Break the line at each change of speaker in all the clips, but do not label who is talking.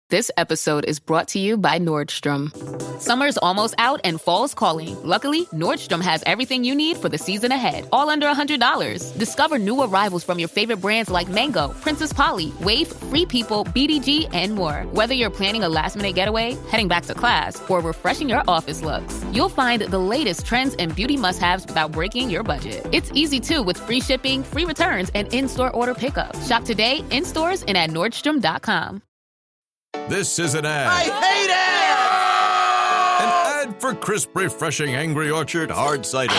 This episode is brought to you by Nordstrom. Summer's almost out and fall's calling. Luckily, Nordstrom has everything you need for the season ahead, all under $100. Discover new arrivals from your favorite brands like Mango, Princess Polly, Wave, Free People, BDG, and more. Whether you're planning a last-minute getaway, heading back to class, or refreshing your office looks, you'll find the latest trends and beauty must-haves without breaking your budget. It's easy, too, with free shipping, free returns, and in-store order pickup. Shop today, in stores, and at Nordstrom.com.
This is an ad.
I hate
An
ads!
ad for crisp, refreshing Angry Orchard hard cider.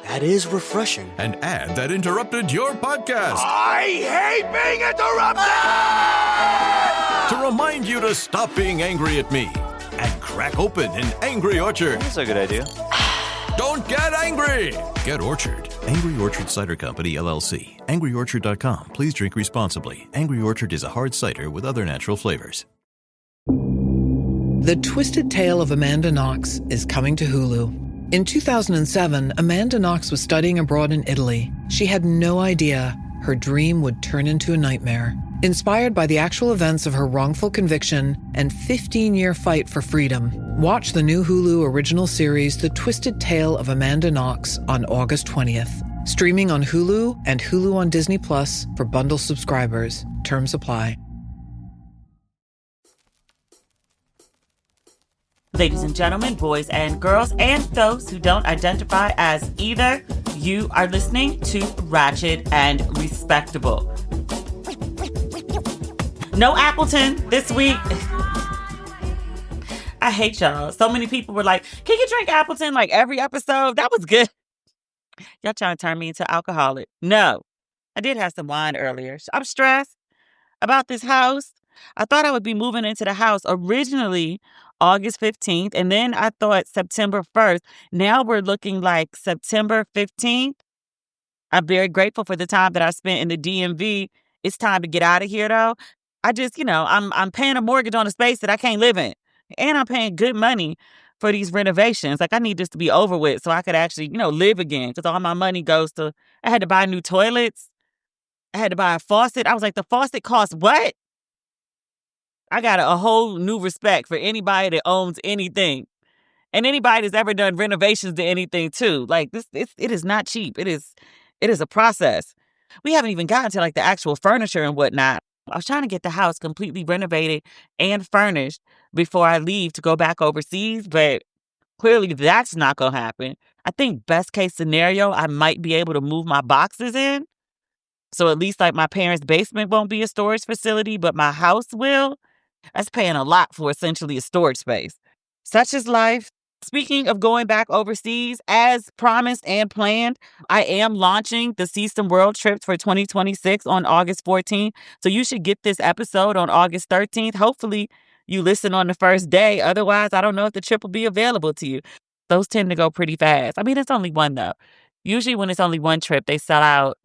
That is refreshing.
An ad that interrupted your podcast.
I hate being interrupted!
To remind you to stop being angry at me and crack open an Angry Orchard.
That's a good idea.
Don't get angry. Get Orchard. Angry Orchard Cider Company, LLC. AngryOrchard.com. Please drink responsibly. Angry Orchard is a hard cider with other natural flavors.
The Twisted Tale of Amanda Knox is coming to Hulu. In 2007, Amanda Knox was studying abroad in Italy. She had no idea her dream would turn into a nightmare. Inspired by the actual events of her wrongful conviction and 15-year fight for freedom, watch the new Hulu original series, The Twisted Tale of Amanda Knox, on August 20th. Streaming on Hulu and Hulu on Disney Plus for bundle subscribers. Terms apply.
Ladies and gentlemen, boys and girls, and those who don't identify as either, you are listening to Ratchet and Respectable. No Appleton this week. I hate y'all. So many people were like, can you drink Appleton like every episode? That was good. Y'all trying to turn me into alcoholic. No. I did have some wine earlier. I'm stressed about this house. I thought I would be moving into the house originally August 15th, and then I thought September 1st. Now we're looking like September 15th. I'm very grateful for the time that I spent in the DMV. It's time to get out of here, though. I just, I'm paying a mortgage on a space that I can't live in. And I'm paying good money for these renovations. Like, I need this to be over with so I could actually, live again. Because all my money goes to, I had to buy new toilets. I had to buy a faucet. I was like, the faucet costs what? I got a whole new respect for anybody that owns anything. And anybody that's ever done renovations to anything, too. Like, it is not cheap. It is a process. We haven't even gotten to, like, the actual furniture and whatnot. I was trying to get the house completely renovated and furnished before I leave to go back overseas, but clearly that's not going to happen. I think best case scenario, I might be able to move my boxes in. So at least, like, my parents' basement won't be a storage facility, but my house will. That's paying a lot for essentially a storage space. Such is life. Speaking of going back overseas, as promised and planned, I am launching the See Some World trips for 2026 on August 14th. So you should get this episode on August 13th. Hopefully you listen on the first day. Otherwise, I don't know if the trip will be available to you. Those tend to go pretty fast. I mean, it's only one, though. Usually when it's only one trip, they sell out.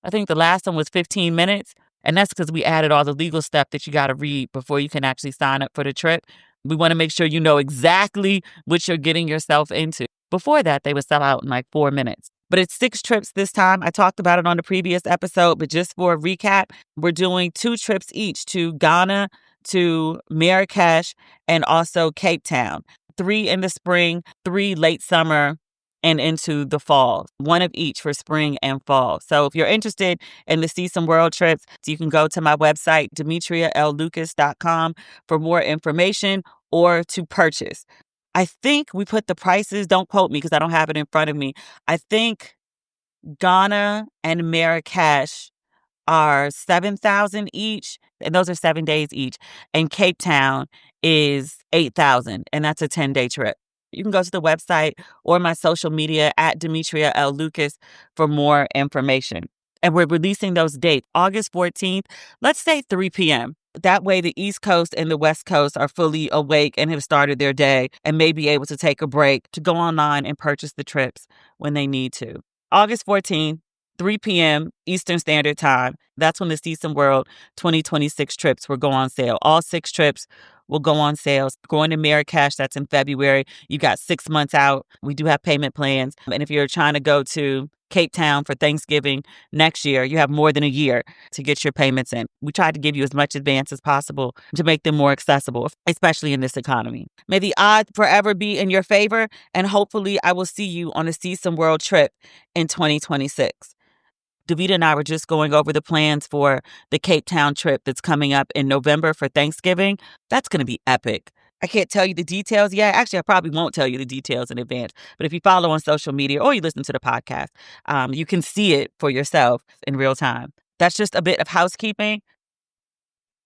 I think the last one was 15 minutes. And that's because we added all the legal stuff that you got to read before you can actually sign up for the trip. We want to make sure you know exactly what you're getting yourself into. Before that, they would sell out in like 4 minutes. But it's 6 trips this time. I talked about it on the previous episode, but just for a recap, we're doing 2 trips each to Ghana, to Marrakesh, and also Cape Town. 3 in the spring, 3 late summer, and into the fall. 1 of each for spring and fall. So if you're interested in the See Some World trips, you can go to my website, DemetriaLLucas.com, for more information or to purchase. I think we put the prices, don't quote me because I don't have it in front of me. I think Ghana and Marrakesh are $7,000 each, and those are 7 days each. And Cape Town is $8,000, and that's a 10-day trip. You can go to the website or my social media at Demetria L. Lucas for more information. And we're releasing those dates August 14th, let's say 3 p.m. That way the East Coast and the West Coast are fully awake and have started their day and may be able to take a break to go online and purchase the trips when they need to. August 14th, 3 p.m. Eastern Standard Time. That's when the See Some World 2026 trips will go on sale. All 6 trips will go on sale. Going to Marrakesh, that's in February. You got 6 months out. We do have payment plans. And if you're trying to go to Cape Town for Thanksgiving next year, you have more than a year to get your payments in. We tried to give you as much advance as possible to make them more accessible, especially in this economy. May the odds forever be in your favor, and hopefully I will see you on a See Some World trip in 2026. Davita and I were just going over the plans for the Cape Town trip that's coming up in November for Thanksgiving. That's going to be epic. I can't tell you the details yet. Actually, I probably won't tell you the details in advance. But if you follow on social media or you listen to the podcast, you can see it for yourself in real time. That's just a bit of housekeeping.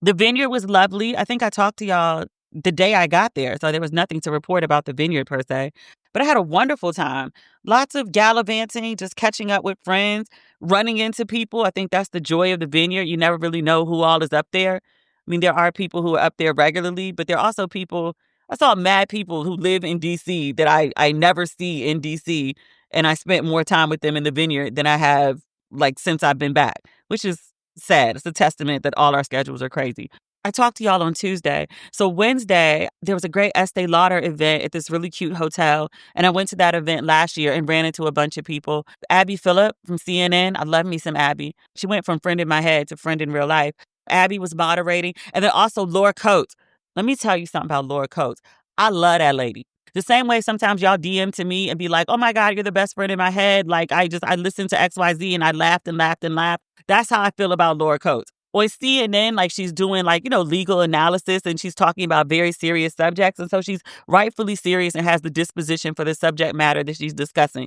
The Vineyard was lovely. I think I talked to y'all the day I got there, so there was nothing to report about the Vineyard per se. But I had a wonderful time. Lots of gallivanting, just catching up with friends, running into people. I think that's the joy of the Vineyard. You never really know who all is up there. I mean, there are people who are up there regularly, but there are also people, I saw mad people who live in D.C. that I never see in D.C., and I spent more time with them in the Vineyard than I have, like, since I've been back, which is sad. It's a testament that all our schedules are crazy. I talked to y'all on Tuesday. So Wednesday, there was a great Estee Lauder event at this really cute hotel. And I went to that event last year and ran into a bunch of people. Abby Phillip from CNN. I love me some Abby. She went from friend in my head to friend in real life. Abby was moderating. And then also Laura Coates. Let me tell you something about Laura Coates. I love that lady. The same way sometimes y'all DM to me and be like, oh my God, you're the best friend in my head. Like, I listened to XYZ and I laughed and laughed and laughed. That's how I feel about Laura Coates. On CNN, like, she's doing, like, legal analysis, and she's talking about very serious subjects. And so she's rightfully serious and has the disposition for the subject matter that she's discussing.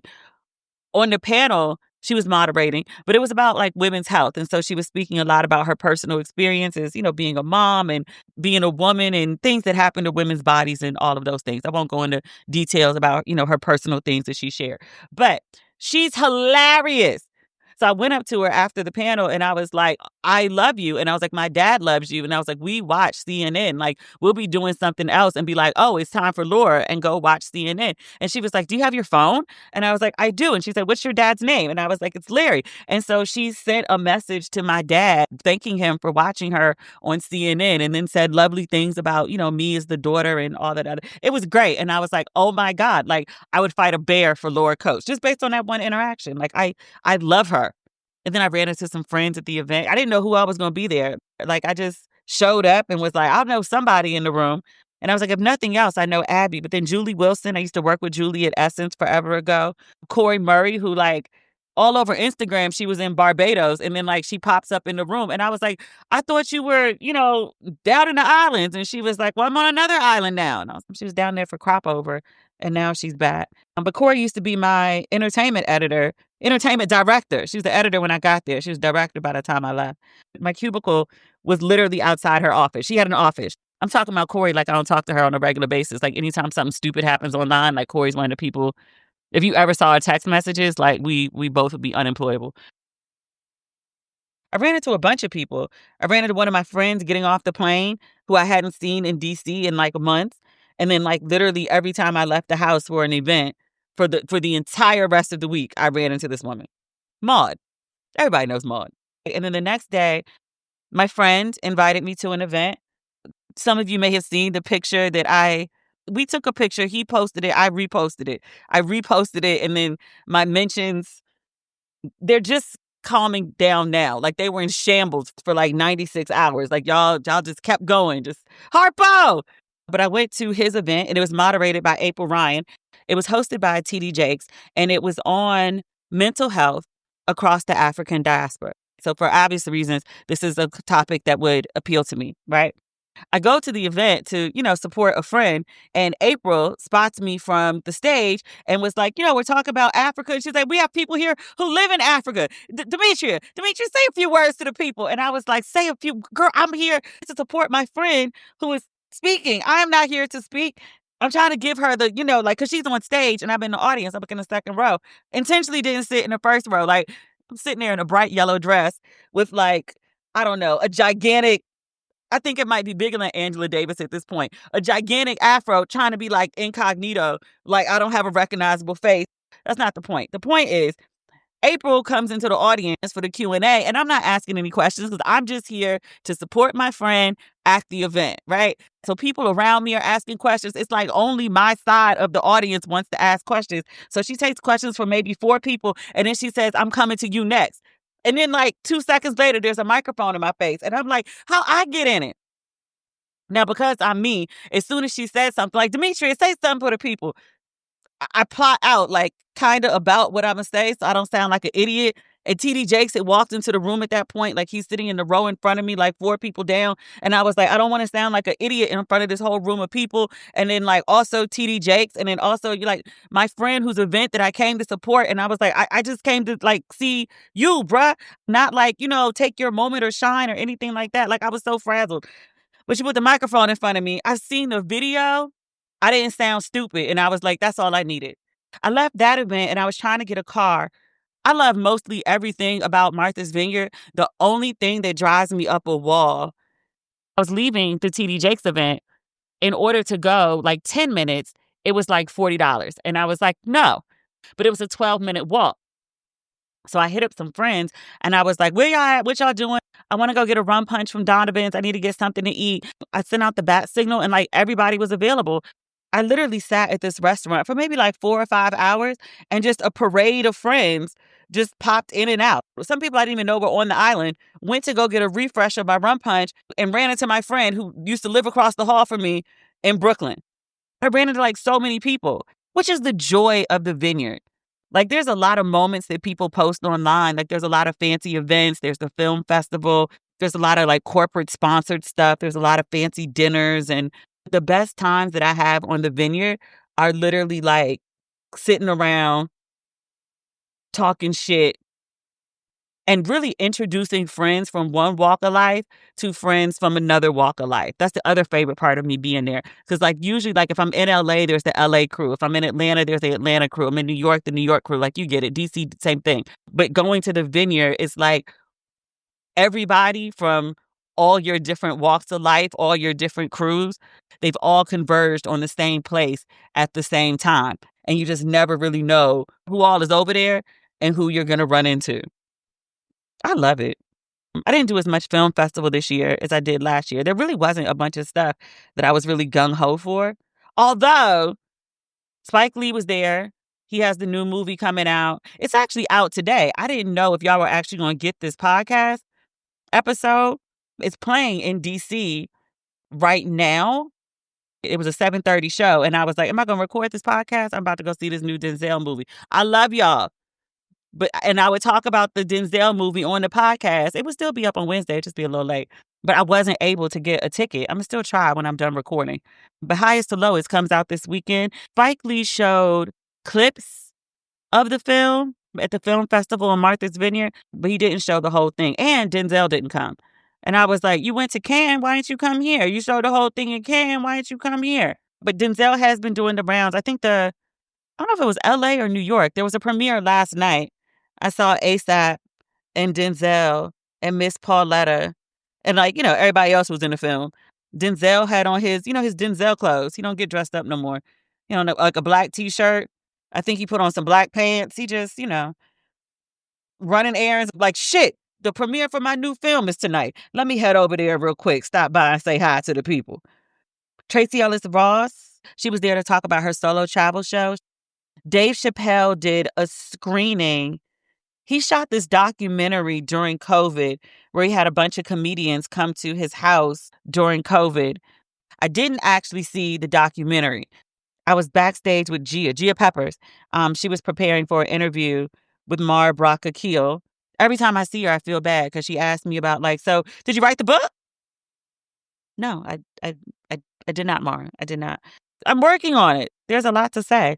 On the panel, she was moderating, but it was about, like, women's health. And so she was speaking a lot about her personal experiences, being a mom and being a woman and things that happen to women's bodies and all of those things. I won't go into details about, her personal things that she shared. But she's hilarious. So I went up to her after the panel and I was like, I love you. And I was like, my dad loves you. And I was like, we watch CNN. Like, we'll be doing something else and be like, oh, it's time for Laura, and go watch CNN. And she was like, do you have your phone? And I was like, I do. And she said, what's your dad's name? And I was like, it's Larry. And so she sent a message to my dad thanking him for watching her on CNN, and then said lovely things about, me as the daughter and all that other. It was great. And I was like, oh my God, like, I would fight a bear for Laura Coates just based on that one interaction. Like, I love her. And then I ran into some friends at the event. I didn't know who I was going to be there. Like, I just showed up and was like, I'll know somebody in the room. And I was like, if nothing else, I know Abby. But then Julie Wilson, I used to work with Julie at Essence forever ago. Corey Murray, who, like, all over Instagram, she was in Barbados. And then, like, she pops up in the room. And I was like, I thought you were, down in the islands. And she was like, well, I'm on another island now. And she was down there for crop over. And now she's back. But Corey used to be my entertainment director. She was the editor when I got there. She was director by the time I left. My cubicle was literally outside her office. She had an office. I'm talking about Corey like I don't talk to her on a regular basis. Like, anytime something stupid happens online, like, Corey's one of the people. If you ever saw her text messages, like, we both would be unemployable. I ran into a bunch of people. I ran into one of my friends getting off the plane who I hadn't seen in D.C. in, like, months. And then, like, literally every time I left the house for an event, for the entire rest of the week, I ran into this woman, Maud. Everybody knows Maud. And then the next day, my friend invited me to an event. Some of you may have seen the picture that we took a picture. He posted it. I reposted it. And then my mentions, they're just calming down now. Like, they were in shambles for like 96 hours. Like, y'all just kept going. Just Harpo. But I went to his event, and it was moderated by April Ryan. It was hosted by TD Jakes, and it was on mental health across the African diaspora. So for obvious reasons, this is a topic that would appeal to me, right? I go to the event to, support a friend, and April spots me from the stage and was like, we're talking about Africa. And she's like, we have people here who live in Africa. Demetria, say a few words to the people. And I was like, say a few, girl, I'm here to support my friend who is speaking. I am not here to speak. I'm trying to give her the, because she's on stage and I'm in the audience. I'm in the second row. Intentionally didn't sit in the first row. Like, I'm sitting there in a bright yellow dress with, like, I don't know, a gigantic, I think it might be bigger than Angela Davis at this point, a gigantic afro, trying to be like incognito, like I don't have a recognizable face. That's not the point. The point is, April comes into the audience for the Q&A, and I'm not asking any questions because I'm just here to support my friend at the event, right? So people around me are asking questions. It's like only my side of the audience wants to ask questions. So she takes questions from maybe 4 people, and then she says, I'm coming to you next. And then like 2 seconds later, there's a microphone in my face. And I'm like, how I get in it? Now, because I'm me, as soon as she says something like, Demetrius, say something for the people, I plot out like kind of about what I'm gonna say so I don't sound like an idiot. And TD Jakes had walked into the room at that point, like he's sitting in the row in front of me, like 4 people down. And I was like, I don't want to sound like an idiot in front of this whole room of people. And then like also TD Jakes, and then also you like my friend whose event that I came to support. And I was like, I just came to like see you, bruh. Not like, take your moment or shine or anything like that. Like I was so frazzled. But she put the microphone in front of me. I seen the video. I didn't sound stupid. And I was like, that's all I needed. I left that event and I was trying to get a car. I love mostly everything about Martha's Vineyard. The only thing that drives me up a wall, I was leaving the TD Jakes event. In order to go like 10 minutes, it was like $40. And I was like, no. But it was a 12-minute walk. So I hit up some friends and I was like, where y'all at? What y'all doing? I want to go get a rum punch from Donovan's. I need to get something to eat. I sent out the bat signal and like everybody was available. I literally sat at this restaurant for maybe like 4 or 5 hours and just a parade of friends just popped in and out. Some people I didn't even know were on the island, went to go get a refresh of my rum punch and ran into my friend who used to live across the hall from me in Brooklyn. I ran into like so many people, which is the joy of the Vineyard. Like there's a lot of moments that people post online. Like there's a lot of fancy events. There's the film festival. There's a lot of like corporate sponsored stuff. There's a lot of fancy dinners. And the best times that I have on the Vineyard are literally like sitting around talking shit and really introducing friends from one walk of life to friends from another walk of life. That's the other favorite part of me being there. Because like usually like if I'm in LA, there's the LA crew. If I'm in Atlanta, there's the Atlanta crew. I'm in New York, the New York crew. Like you get it. DC, same thing. But going to the Vineyard is like everybody from all your different walks of life, all your different crews, they've all converged on the same place at the same time. And you just never really know who all is over there and who you're going to run into. I love it. I didn't do as much film festival this year as I did last year. There really wasn't a bunch of stuff that I was really gung-ho for. Although Spike Lee was there. He has the new movie coming out. It's actually out today. I didn't know if y'all were actually going to get this podcast episode. It's playing in DC right now. It was a 7:30 show. And I was like, am I going to record this podcast? I'm about to go see this new Denzel movie. I love y'all. And I would talk about the Denzel movie on the podcast. It would still be up on Wednesday. It'd just be a little late. But I wasn't able to get a ticket. I'm going to still try when I'm done recording. But Highest to Lowest comes out this weekend. Spike Lee showed clips of the film at the film festival in Martha's Vineyard, but he didn't show the whole thing. And Denzel didn't come. And I was like, you went to Cannes? Why didn't you come here? You showed the whole thing in Cannes. Why didn't you come here? But Denzel has been doing the rounds. I don't know if it was LA or New York. There was a premiere last night. I saw ASAP and Denzel and Miss Pauletta and everybody else was in the film. Denzel had on his Denzel clothes. He don't get dressed up no more. Like a black t-shirt. I think he put on some black pants. He just, running errands. Like, shit, the premiere for my new film is tonight. Let me head over there real quick. Stop by and say hi to the people. Tracee Ellis Ross, she was there to talk about her solo travel show. Dave Chappelle did a screening. He shot this documentary during COVID where he had a bunch of comedians come to his house during COVID. I didn't actually see the documentary. I was backstage with Gia Peppers. She was preparing for an interview with Mara Brock-Akil. Every time I see her, I feel bad because she asked me about so did you write the book? No, I did not, Mara. I did not. I'm working on it. There's a lot to say.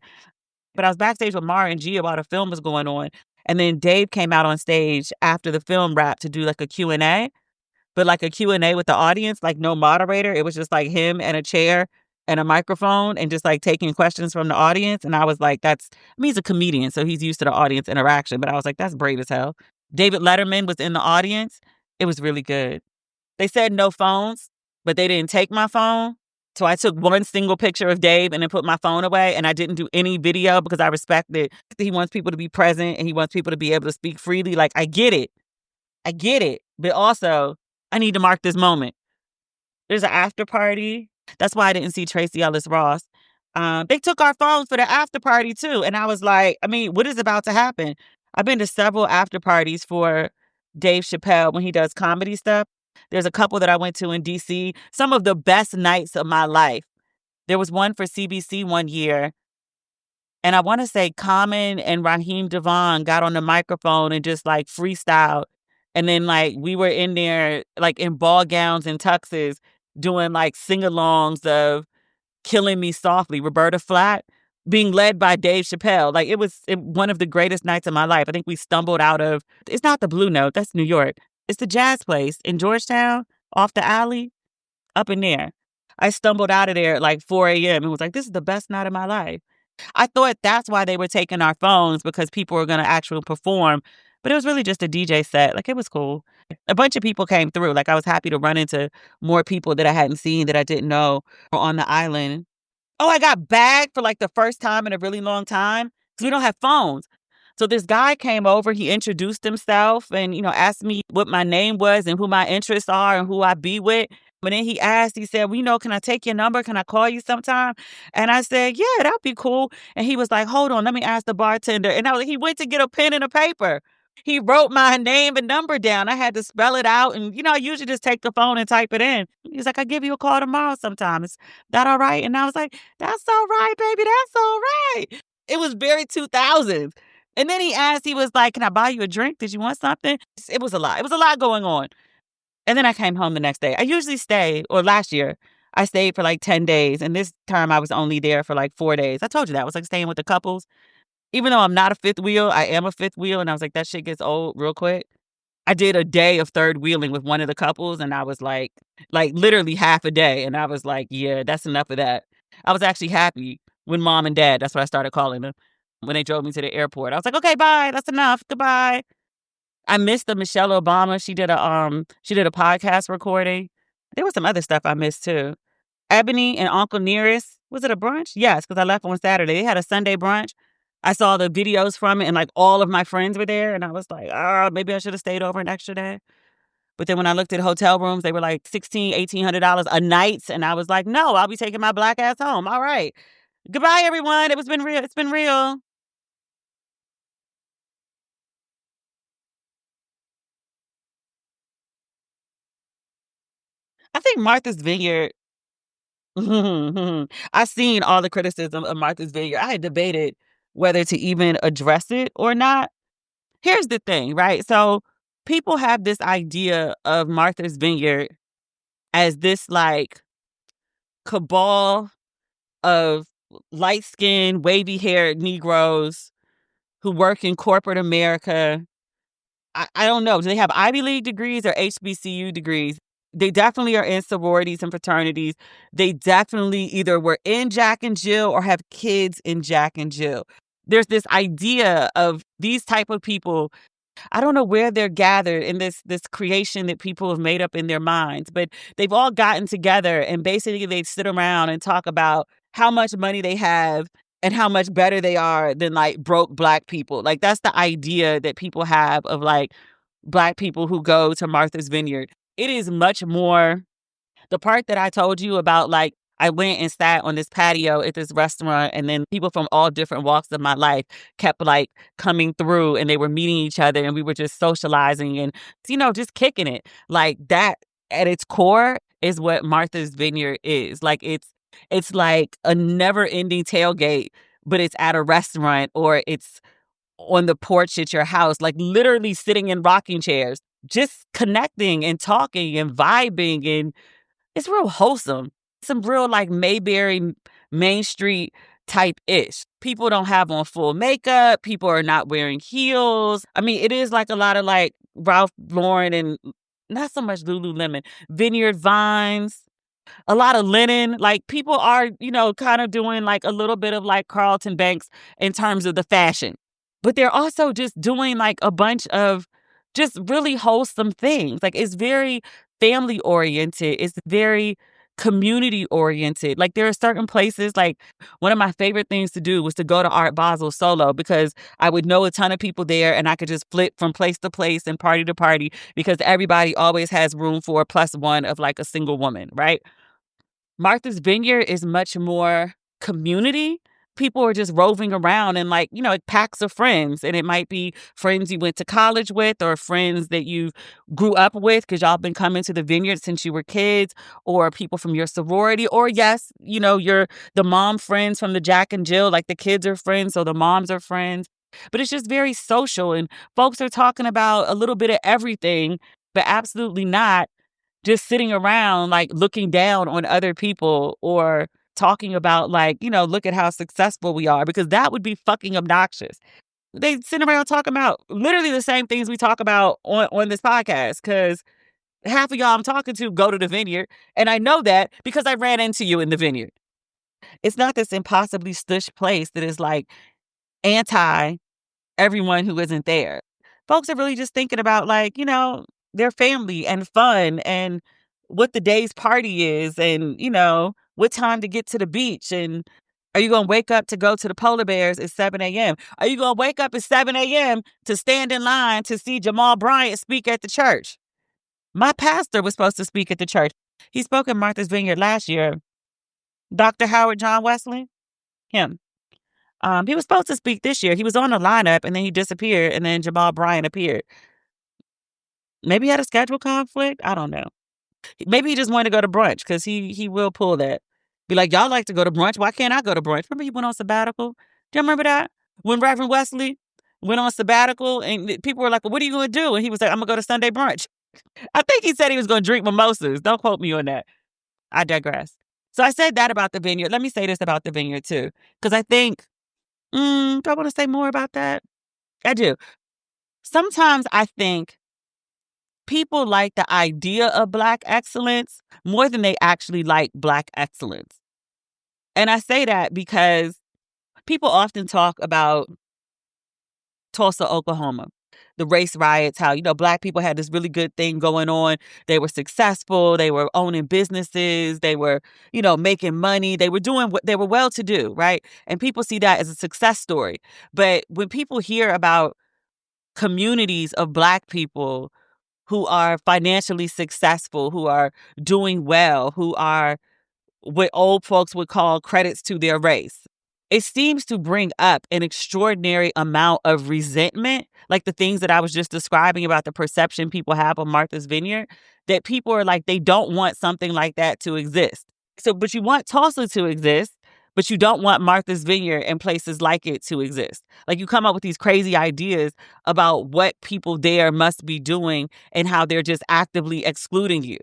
But I was backstage with Mara and Gia while the film was going on. And then Dave came out on stage after the film wrap to do a Q&A. But a Q&A with the audience, no moderator. It was just him and a chair and a microphone and just taking questions from the audience. And I was like, he's a comedian, so he's used to the audience interaction. But I was like, that's brave as hell. David Letterman was in the audience. It was really good. They said no phones, but they didn't take my phone. So I took one single picture of Dave and then put my phone away, and I didn't do any video because I respected he wants people to be present and he wants people to be able to speak freely. Like, I get it. I get it. But also, I need to mark this moment. There's an after party. That's why I didn't see Tracy Ellis Ross. They took our phones for the after party too. And I was like, I mean, what is about to happen? I've been to several after parties for Dave Chappelle when he does comedy stuff. There's a couple that I went to in DC. Some of the best nights of my life. There was one for CBC one year. And I want to say Common and Raheem Devon got on the microphone and just like freestyled. And then like we were in there like in ball gowns and tuxes doing like sing-alongs of Killing Me Softly, Roberta Flack, being led by Dave Chappelle. Like it was one of the greatest nights of my life. I think we stumbled out of, it's not the Blue Note, that's New York. It's the jazz place in Georgetown, off the alley, up in there. I stumbled out of there at like 4 a.m. and was like, this is the best night of my life. I thought that's why they were taking our phones, because people were going to actually perform. But it was really just a DJ set. Like, it was cool. A bunch of people came through. Like, I was happy to run into more people that I hadn't seen, that I didn't know were on the island. Oh, I got bagged for like the first time in a really long time because we don't have phones. So this guy came over, he introduced himself and, asked me what my name was and who my interests are and who I be with. And then he asked, he said, well, can I take your number? Can I call you sometime? And I said, yeah, that'd be cool. And he was like, hold on, let me ask the bartender. And he went to get a pen and a paper. He wrote my name and number down. I had to spell it out. And, I usually just take the phone and type it in. He's like, I'll give you a call tomorrow sometime. Is that all right? And I was like, that's all right, baby. That's all right. It was very 2000s. And then he asked, he was like, can I buy you a drink? Did you want something? It was a lot. It was a lot going on. And then I came home the next day. I usually stay, or last year, I stayed for like 10 days. And this time I was only there for like 4 days. I told you that. I was like staying with the couples. Even though I'm not a fifth wheel, I am a fifth wheel. And I was like, that shit gets old real quick. I did a day of third wheeling with one of the couples. And I was like literally half a day. And I was like, yeah, that's enough of that. I was actually happy when mom and dad, that's what I started calling them, when they drove me to the airport. I was like, okay, bye. That's enough. Goodbye. I missed the Michelle Obama. She did a podcast recording. There was some other stuff I missed too. Ebony and Uncle Nearest. Was it a brunch? Yes, because I left on Saturday. They had a Sunday brunch. I saw the videos from it and like all of my friends were there. And I was like, maybe I should have stayed over an extra day. But then when I looked at hotel rooms, they were like $1,600, $1,800 a night. And I was like, no, I'll be taking my black ass home. All right. Goodbye, everyone. It's been real. It's been real. I think Martha's Vineyard. I seen all the criticism of Martha's Vineyard. I had debated whether to even address it or not. Here's the thing, right? So people have this idea of Martha's Vineyard as this like cabal of light-skinned, wavy-haired Negroes who work in corporate America. I don't know. Do they have Ivy League degrees or HBCU degrees? They definitely are in sororities and fraternities. They definitely either were in Jack and Jill or have kids in Jack and Jill. There's this idea of these type of people. I don't know where they're gathered in this creation that people have made up in their minds, but they've all gotten together and basically they sit around and talk about how much money they have and how much better they are than like broke Black people. Like that's the idea that people have of like Black people who go to Martha's Vineyard. It is much more the part that I told you about, like, I went and sat on this patio at this restaurant and then people from all different walks of my life kept like coming through and they were meeting each other and we were just socializing and, just kicking it. Like that at its core is what Martha's Vineyard is. Like it's like a never ending tailgate, but it's at a restaurant or it's on the porch at your house, like literally sitting in rocking chairs, just connecting and talking and vibing. And it's real wholesome. Some real like Mayberry Main Street type ish. People don't have on full makeup. People are not wearing heels. I mean, it is like a lot of like Ralph Lauren and not so much Lululemon, Vineyard Vines, a lot of linen. Like people are, kind of doing like a little bit of like Carlton Banks in terms of the fashion. But they're also just doing like a bunch of just really wholesome things. Like it's very family oriented. It's very community oriented. Like there are certain places, like one of my favorite things to do was to go to Art Basel solo because I would know a ton of people there and I could just flip from place to place and party to party because everybody always has room for a plus one of like a single woman, right? Martha's Vineyard is much more community. People are just roving around and like, like packs of friends. And it might be friends you went to college with or friends that you grew up with because y'all been coming to the vineyard since you were kids, or people from your sorority, or yes, you're the mom friends from the Jack and Jill, like the kids are friends, so the moms are friends. But it's just very social and folks are talking about a little bit of everything, but absolutely not just sitting around like looking down on other people or talking about like, look at how successful we are, because that would be fucking obnoxious. They sit around talking about literally the same things we talk about on this podcast, because half of y'all I'm talking to go to the vineyard. And I know that because I ran into you in the vineyard. It's not this impossibly stush place that is like anti everyone who isn't there. Folks are really just thinking about like, their family and fun and what the day's party is and, what time to get to the beach. And are you going to wake up to go to the polar bears at 7 a.m.? Are you going to wake up at 7 a.m. to stand in line to see Jamal Bryant speak at the church? My pastor was supposed to speak at the church. He spoke at Martha's Vineyard last year. Dr. Howard John Wesley, him. He was supposed to speak this year. He was on the lineup and then he disappeared and then Jamal Bryant appeared. Maybe he had a schedule conflict. I don't know. Maybe he just wanted to go to brunch because he will pull that. Be like, y'all like to go to brunch. Why can't I go to brunch? Remember he went on sabbatical? Do you remember that? When Reverend Wesley went on sabbatical and people were like, well, what are you going to do? And he was like, I'm going to go to Sunday brunch. I think he said he was going to drink mimosas. Don't quote me on that. I digress. So I said that about the vineyard. Let me say this about the vineyard too. Because I think, do I want to say more about that? I do. Sometimes I think people like the idea of Black excellence more than they actually like Black excellence. And I say that because people often talk about Tulsa, Oklahoma, the race riots, how, Black people had this really good thing going on. They were successful. They were owning businesses. They were, making money. They were doing what they were well to do, right? And people see that as a success story. But when people hear about communities of Black people who are financially successful, who are doing well, who are what old folks would call credits to their race, it seems to bring up an extraordinary amount of resentment, like the things that I was just describing about the perception people have of Martha's Vineyard, that people are like, they don't want something like that to exist. So, but you want Tulsa to exist, but you don't want Martha's Vineyard and places like it to exist. Like you come up with these crazy ideas about what people there must be doing and how they're just actively excluding you.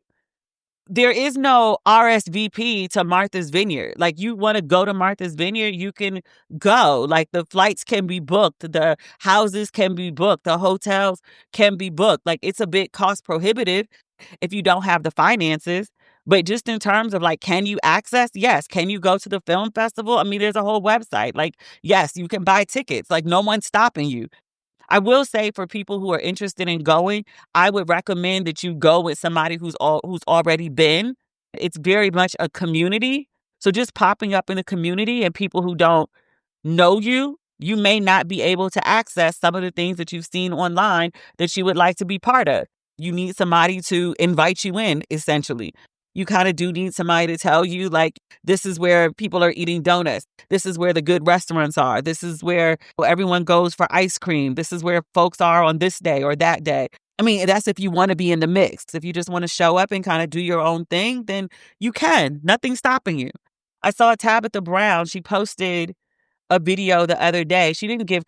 There is no RSVP to Martha's Vineyard. Like you want to go to Martha's Vineyard, you can go. Like the flights can be booked, the houses can be booked, the hotels can be booked. Like it's a bit cost prohibitive if you don't have the finances. But just in terms of like, can you access? Yes. Can you go to the film festival? I mean, there's a whole website. Like, yes, you can buy tickets. Like no one's stopping you. I will say for people who are interested in going, I would recommend that you go with somebody who's already been. It's very much a community. So just popping up in the community and people who don't know you, you may not be able to access some of the things that you've seen online that you would like to be part of. You need somebody to invite you in, essentially. You kind of do need somebody to tell you, like, this is where people are eating donuts. This is where the good restaurants are. This is where everyone goes for ice cream. This is where folks are on this day or that day. I mean, that's if you want to be in the mix. If you just want to show up and kind of do your own thing, then you can. Nothing's stopping you. I saw Tabitha Brown. She posted a video the other day. She didn't give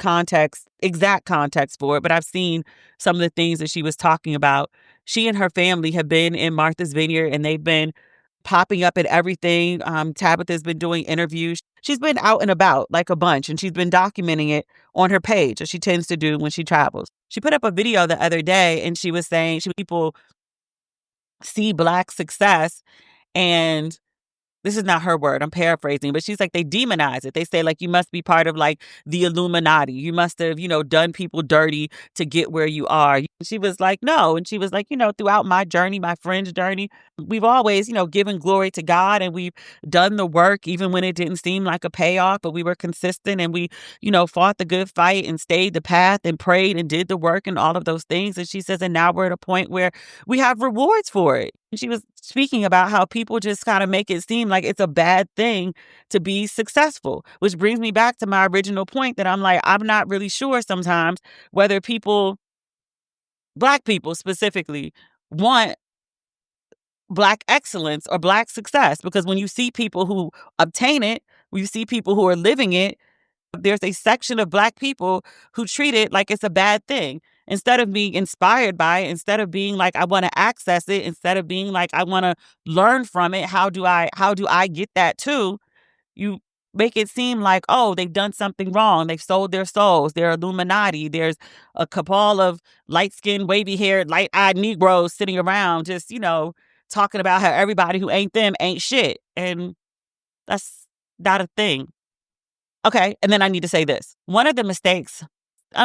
exact context for it, but I've seen some of the things that she was talking about. She and her family have been in Martha's Vineyard and they've been popping up at everything. Tabitha's been doing interviews. She's been out and about like a bunch and she's been documenting it on her page, as she tends to do when she travels. She put up a video the other day and she was saying people see Black success and this is not her word, I'm paraphrasing, but she's like, they demonize it. They say, like, you must be part of, like, the Illuminati. You must have, done people dirty to get where you are. She was like, no. And she was like, throughout my journey, my friend's journey, we've always, given glory to God, and we've done the work even when it didn't seem like a payoff, but we were consistent, and we, fought the good fight and stayed the path and prayed and did the work and all of those things. And she says, and now we're at a point where we have rewards for it. And she was speaking about how people just kind of make it seem like it's a bad thing to be successful, which brings me back to my original point that I'm like, I'm not really sure sometimes whether Black people specifically, want Black excellence or Black success. Because when you see people who obtain it, when you see people who are living it, there's a section of Black people who treat it like it's a bad thing. Instead of being inspired by it, instead of being like, I want to access it, instead of being like, I want to learn from it, how do I get that too? You make it seem like, oh, they've done something wrong. They've sold their souls. They're Illuminati. There's a cabal of light-skinned, wavy-haired, light-eyed Negroes sitting around just, talking about how everybody who ain't them ain't shit. And that's not a thing. Okay, and then I need to say this. One of the mistakes,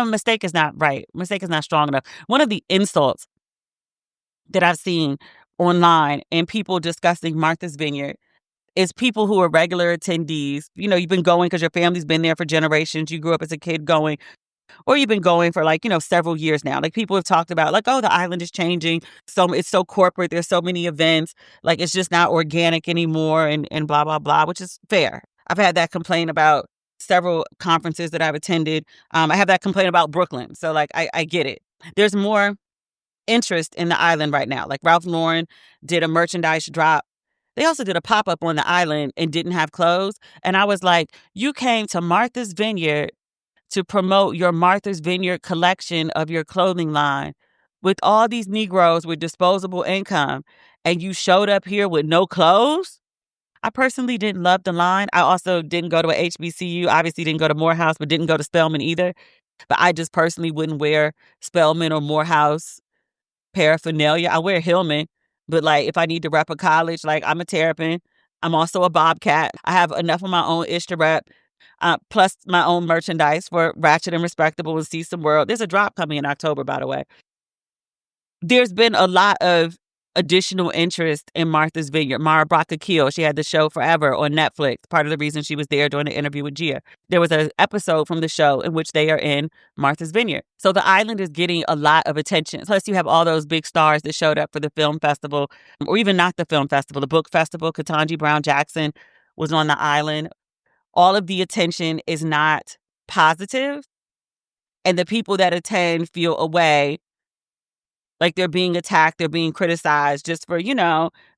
mistake is not right. Mistake is not strong enough. One of the insults that I've seen online and people discussing Martha's Vineyard is people who are regular attendees. You've been going because your family's been there for generations. You grew up as a kid going, or you've been going for several years now. Like, people have talked about like, oh, the island is changing. So it's so corporate. There's so many events. Like, it's just not organic anymore and blah, blah, blah, which is fair. I've had that complaint about several conferences that I've attended. I have that complaint about Brooklyn. So like, I get it. There's more interest in the island right now. Like, Ralph Lauren did a merchandise drop. They also did a pop-up on the island and didn't have clothes. And I was like, you came to Martha's Vineyard to promote your Martha's Vineyard collection of your clothing line with all these Negroes with disposable income, and you showed up here with no clothes? I personally didn't love the line. I also didn't go to a HBCU, obviously didn't go to Morehouse, but didn't go to Spelman either. But I just personally wouldn't wear Spelman or Morehouse paraphernalia. I wear Hillman, but like, if I need to rep a college, like, I'm a Terrapin. I'm also a Bobcat. I have enough of my own ish to rep, plus my own merchandise for Ratchet and Respectable and See Some World. There's a drop coming in October, by the way. There's been a lot of additional interest in Martha's Vineyard. Mara Brock-Akil, she had the show Forever on Netflix. Part of the reason she was there during the interview with Gia. There was an episode from the show in which they are in Martha's Vineyard. So the island is getting a lot of attention. Plus, you have all those big stars that showed up for the film festival, or even not the film festival, the book festival. Ketanji Brown Jackson was on the island. All of the attention is not positive, and the people that attend feel away, like they're being attacked, they're being criticized just for,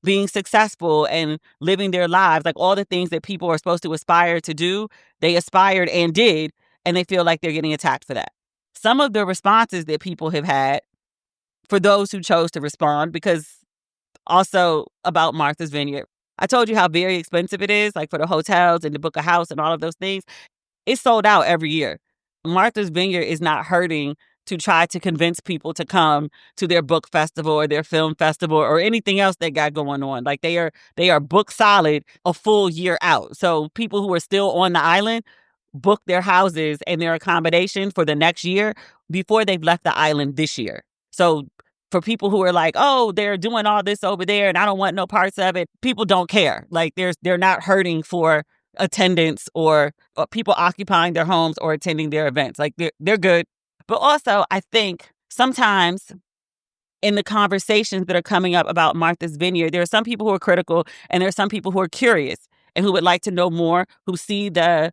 being successful and living their lives. Like, all the things that people are supposed to aspire to do, they aspired and did, and they feel like they're getting attacked for that. Some of the responses that people have had, for those who chose to respond, because also about Martha's Vineyard, I told you how very expensive it is, like for the hotels and to book a house and all of those things. It's sold out every year. Martha's Vineyard is not hurting to try to convince people to come to their book festival or their film festival or anything else they got going on. Like, they are book solid a full year out. So people who are still on the island book their houses and their accommodation for the next year before they've left the island this year. So for people who are like, oh, they're doing all this over there and I don't want no parts of it, people don't care. Like, they're not hurting for attendance or people occupying their homes or attending their events. Like, they're good. But also, I think sometimes in the conversations that are coming up about Martha's Vineyard, there are some people who are critical and there are some people who are curious and who would like to know more, who see the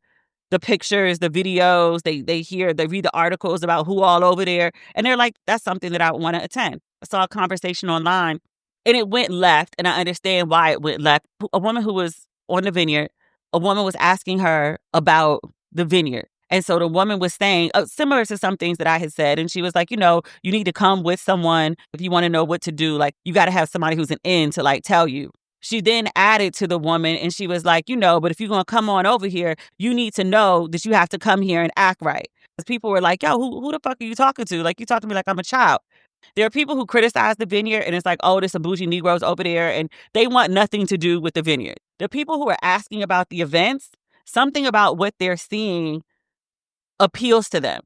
pictures, the videos, they read the articles about who all over there. And they're like, that's something that I want to attend. I saw a conversation online and it went left, and I understand why it went left. A woman who was on the vineyard, a woman was asking her about the vineyard. And so the woman was saying, similar to some things that I had said, and she was like, you need to come with someone if you want to know what to do. Like, you got to have somebody who's an in to like tell you. She then added to the woman and she was like, but if you're going to come on over here, you need to know that you have to come here and act right. Because people were like, yo, who the fuck are you talking to? Like, you talk to me like I'm a child. There are people who criticize the vineyard and it's like, oh, there's some bougie Negroes over there and they want nothing to do with the vineyard. The people who are asking about the events, something about what they're seeing appeals to them.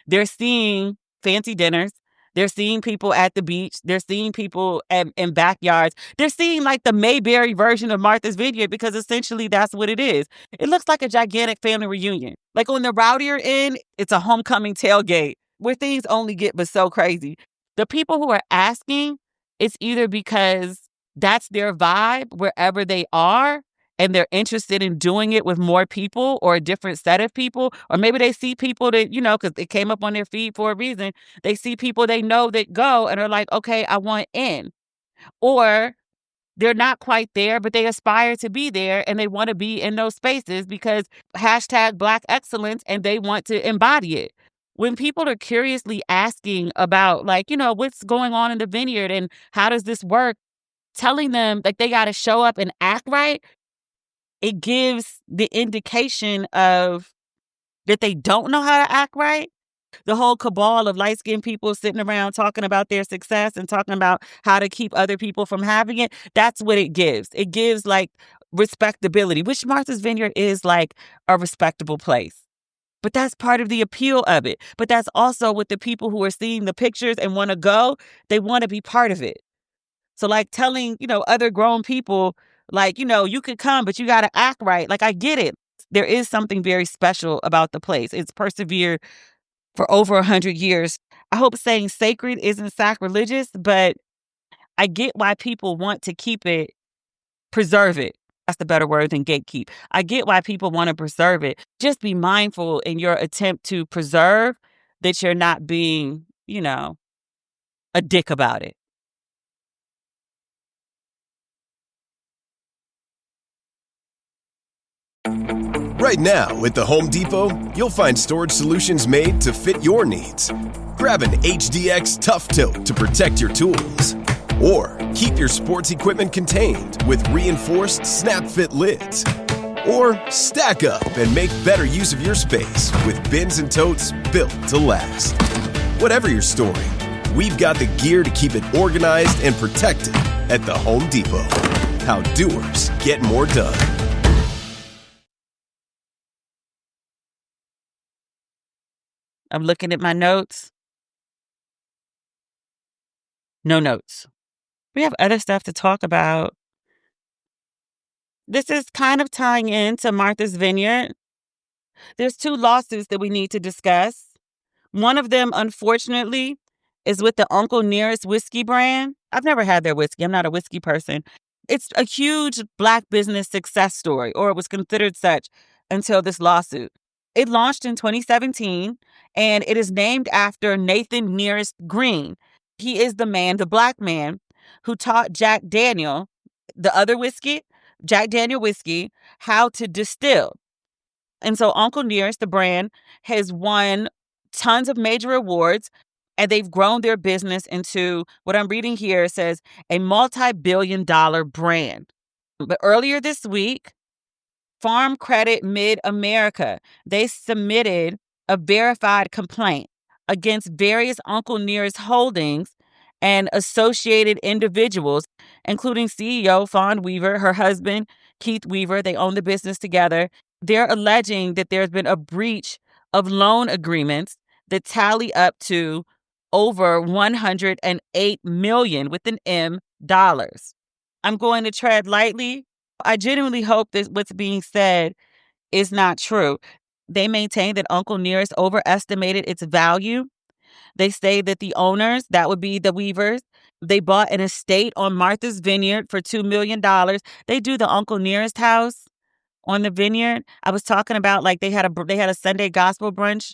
They're seeing fancy dinners. They're seeing people at the beach. They're seeing people in backyards. They're seeing like the Mayberry version of Martha's Vineyard, because essentially that's what it is. It looks like a gigantic family reunion. Like on the rowdier end, it's a homecoming tailgate where things only get but so crazy. The people who are asking, it's either because that's their vibe wherever they are, and they're interested in doing it with more people or a different set of people, or maybe they see people that, because it came up on their feed for a reason. They see people they know that go and are like, okay, I want in. Or they're not quite there, but they aspire to be there and they want to be in those spaces because #Black excellence, and they want to embody it. When people are curiously asking about what's going on in the vineyard and how does this work, telling them like they got to show up and act right, it gives the indication of that they don't know how to act right. The whole cabal of light-skinned people sitting around talking about their success and talking about how to keep other people from having it, that's what it gives. It gives like respectability, which Martha's Vineyard is like a respectable place. But that's part of the appeal of it. But that's also what the people who are seeing the pictures and want to go, they want to be part of it. So like telling, other grown people, like, you could come, but you got to act right. Like, I get it. There is something very special about the place. It's persevered for over 100 years. I hope saying sacred isn't sacrilegious, but I get why people want to keep it, preserve it. That's the better word than gatekeep. I get why people want to preserve it. Just be mindful in your attempt to preserve that you're not being, a dick about it.
Right now, at the Home Depot, you'll find storage solutions made to fit your needs. Grab an HDX Tough Tote to protect your tools. Or keep your sports equipment contained with reinforced snap-fit lids. Or stack up and make better use of your space with bins and totes built to last. Whatever you're storing, we've got the gear to keep it organized and protected at the Home Depot. How doers get more done.
I'm looking at my notes. No notes. We have other stuff to talk about. This is kind of tying into Martha's Vineyard. There's 2 lawsuits that we need to discuss. One of them, unfortunately, is with the Uncle Nearest whiskey brand. I've never had their whiskey. I'm not a whiskey person. It's a huge Black business success story, or it was considered such until this lawsuit. It launched in 2017, and it is named after Nathan Nearest Green. He is the man, the Black man, who taught Jack Daniel, the other whiskey, Jack Daniel whiskey, how to distill. And so Uncle Nearest, the brand, has won tons of major awards, and they've grown their business into, what I'm reading here says, a multi-billion-dollar brand. But earlier this week, Farm Credit Mid-America, they submitted a verified complaint against various Uncle Nearest holdings and associated individuals, including CEO Fawn Weaver, her husband, Keith Weaver. They own the business together. They're alleging that there's been a breach of loan agreements that tally up to over $108 million with an M dollars. I'm going to tread lightly. I genuinely hope that what's being said is not true. They maintain that Uncle Nearest overestimated its value. They say that the owners, that would be the Weavers, they bought an estate on Martha's Vineyard for $2 million. They do the Uncle Nearest house on the vineyard. I was talking about like they had a Sunday gospel brunch.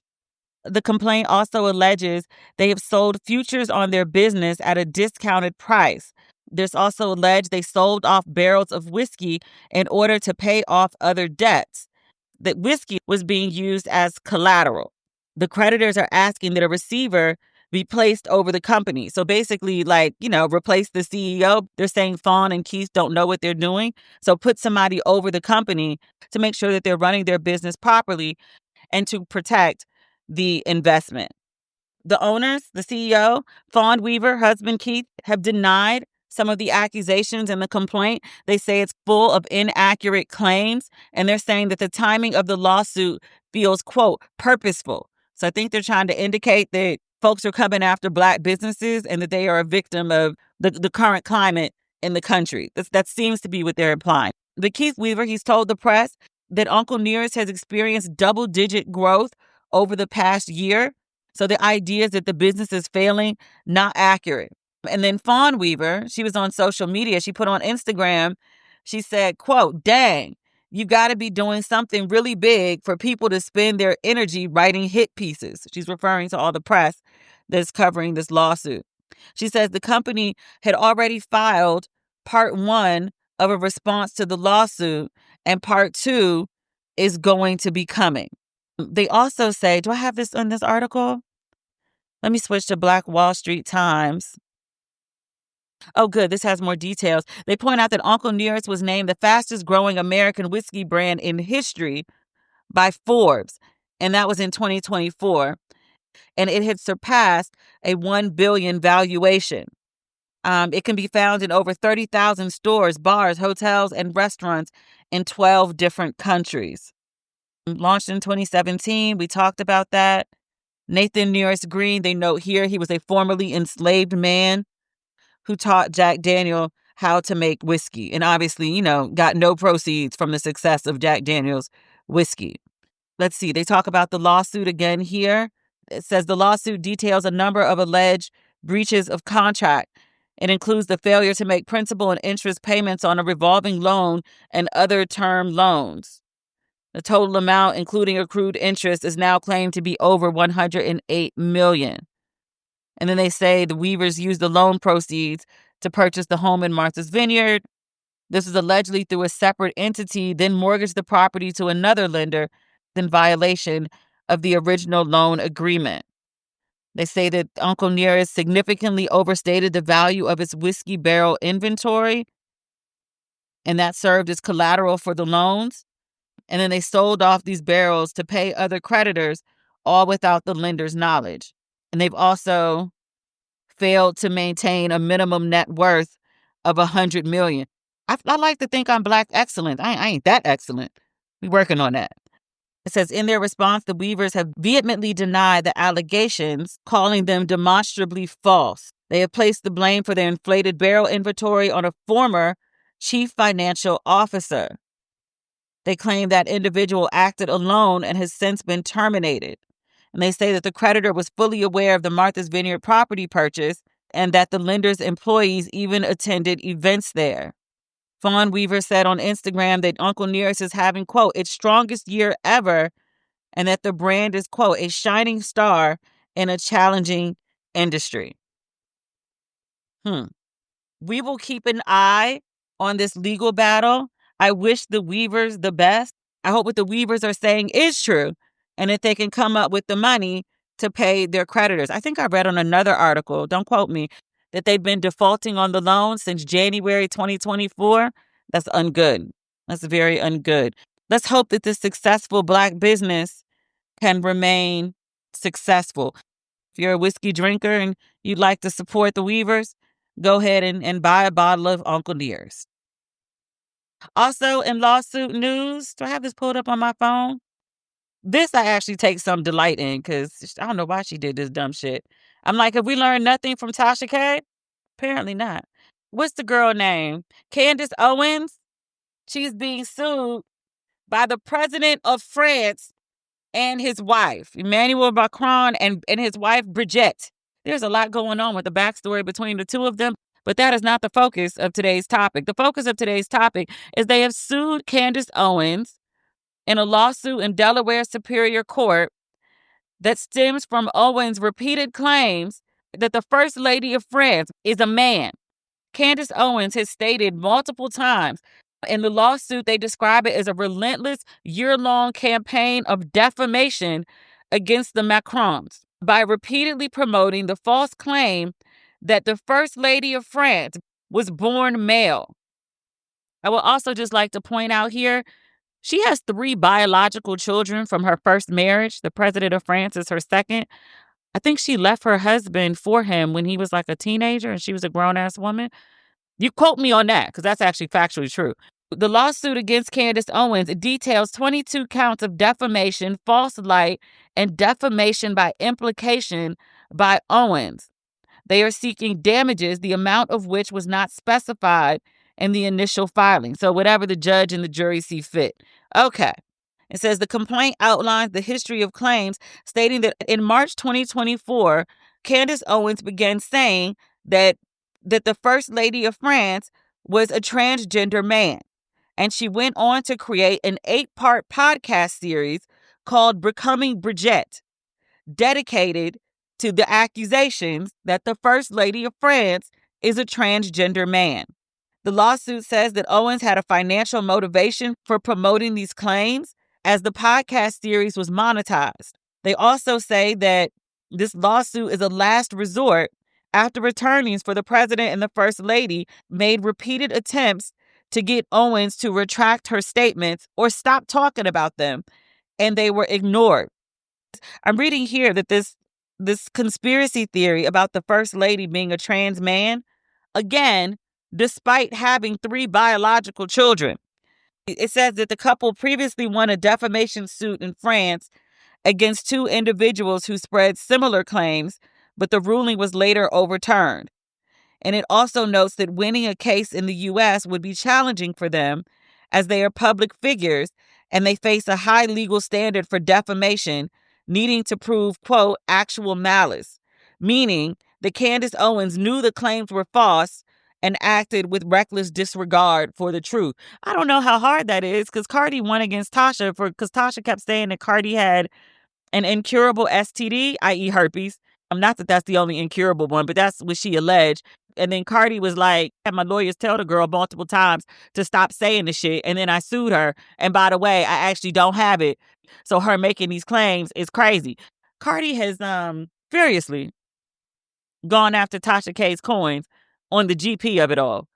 The complaint also alleges they have sold futures on their business at a discounted price. There's also alleged they sold off barrels of whiskey in order to pay off other debts. That whiskey was being used as collateral. The creditors are asking that a receiver be placed over the company. So basically, replace the CEO. They're saying Fawn and Keith don't know what they're doing. So put somebody over the company to make sure that they're running their business properly and to protect the investment. The owners, the CEO, Fawn Weaver, husband Keith, have denied some of the accusations in the complaint. They say it's full of inaccurate claims, and they're saying that the timing of the lawsuit feels, quote, purposeful. So I think they're trying to indicate that folks are coming after Black businesses and that they are a victim of the current climate in the country. That seems to be what they're implying. But Keith Weaver, he's told the press that Uncle Nearest has experienced double-digit growth over the past year. So the idea is that the business is failing, not accurate. And then Fawn Weaver, she was on social media. She put on Instagram, she said, quote, dang, you got to be doing something really big for people to spend their energy writing hit pieces. She's referring to all the press that's covering this lawsuit. She says the company had already filed part 1 of a response to the lawsuit, and part 2 is going to be coming. They also say, do I have this in this article? Let me switch to Black Wall Street Times. Oh, good. This has more details. They point out that Uncle Nearest was named the fastest growing American whiskey brand in history by Forbes, and that was in 2024. And it had surpassed a $1 billion valuation. It can be found in over 30,000 stores, bars, hotels, and restaurants in 12 different countries. Launched in 2017. We talked about that. Nathan Nearest Green, they note here, he was a formerly enslaved man who taught Jack Daniel how to make whiskey. And obviously, got no proceeds from the success of Jack Daniel's whiskey. Let's see. They talk about the lawsuit again here. It says the lawsuit details a number of alleged breaches of contract. It includes the failure to make principal and interest payments on a revolving loan and other term loans. The total amount, including accrued interest, is now claimed to be over $108 million. And then they say the Weavers used the loan proceeds to purchase the home in Martha's Vineyard. This was allegedly through a separate entity, then mortgaged the property to another lender in violation of the original loan agreement. They say that Uncle Nearest significantly overstated the value of its whiskey barrel inventory, and that served as collateral for the loans. And then they sold off these barrels to pay other creditors, all without the lender's knowledge. And they've also failed to maintain a minimum net worth of $100 million. I like to think I'm Black excellent. I ain't that excellent. We're working on that. It says, in their response, the Weavers have vehemently denied the allegations, calling them demonstrably false. They have placed the blame for their inflated barrel inventory on a former chief financial officer. They claim that individual acted alone and has since been terminated. And they say that the creditor was fully aware of the Martha's Vineyard property purchase and that the lender's employees even attended events there. Fawn Weaver said on Instagram that Uncle Nearest is having, quote, its strongest year ever, and that the brand is, quote, a shining star in a challenging industry. We will keep an eye on this legal battle. I wish the Weavers the best. I hope what the Weavers are saying is true and that they can come up with the money to pay their creditors. I think I read on another article, don't quote me, that they've been defaulting on the loan since January 2024. That's ungood. That's very ungood. Let's hope that this successful Black business can remain successful. If you're a whiskey drinker and you'd like to support the Weavers, go ahead and buy a bottle of Uncle Nearest. Also, in lawsuit news, do I have this pulled up on my phone? This I actually take some delight in because I don't know why she did this dumb shit. I'm like, have we learned nothing from Tasha K? Apparently not. What's the girl name? Candace Owens? She's being sued by the president of France and his wife, Emmanuel Macron, and his wife, Brigitte. There's a lot going on with the backstory between the two of them, but that is not the focus of today's topic. The focus of today's topic is they have sued Candace Owens in a lawsuit in Delaware Superior Court that stems from Owens' repeated claims that the First Lady of France is a man. Candace Owens has stated multiple times in the lawsuit, they describe it as a relentless year-long campaign of defamation against the Macrons by repeatedly promoting the false claim that the First Lady of France was born male. I would also just like to point out here, she has 3 biological children from her first marriage. The president of France is her second. I think she left her husband for him when he was like a teenager and she was a grown-ass woman. You quote me on that, because that's actually factually true. The lawsuit against Candace Owens details 22 counts of defamation, false light, and defamation by implication by Owens. They are seeking damages, the amount of which was not specified in the initial filing. So whatever the judge and the jury see fit. Okay. It says the complaint outlines the history of claims, stating that in March 2024, Candace Owens began saying that the First Lady of France was a transgender man. And she went on to create an 8-part podcast series called Becoming Bridget, dedicated to the accusations that the First Lady of France is a transgender man. The lawsuit says that Owens had a financial motivation for promoting these claims as the podcast series was monetized. They also say that this lawsuit is a last resort after attorneys for the president and the first lady made repeated attempts to get Owens to retract her statements or stop talking about them, and they were ignored. I'm reading here that this conspiracy theory about the first lady being a trans man, again, despite having 3 biological children. It says that the couple previously won a defamation suit in France against 2 individuals who spread similar claims, but the ruling was later overturned. And it also notes that winning a case in the U.S. would be challenging for them as they are public figures and they face a high legal standard for defamation, needing to prove, quote, actual malice, meaning that Candace Owens knew the claims were false and acted with reckless disregard for the truth. I don't know how hard that is, because Cardi won against Tasha because Tasha kept saying that Cardi had an incurable STD, i.e. herpes. Not that that's the only incurable one, but that's what she alleged. And then Cardi was like, my lawyers tell the girl multiple times to stop saying the shit. And then I sued her. And by the way, I actually don't have it. So her making these claims is crazy. Cardi has furiously gone after Tasha K's coins on the GP of it all.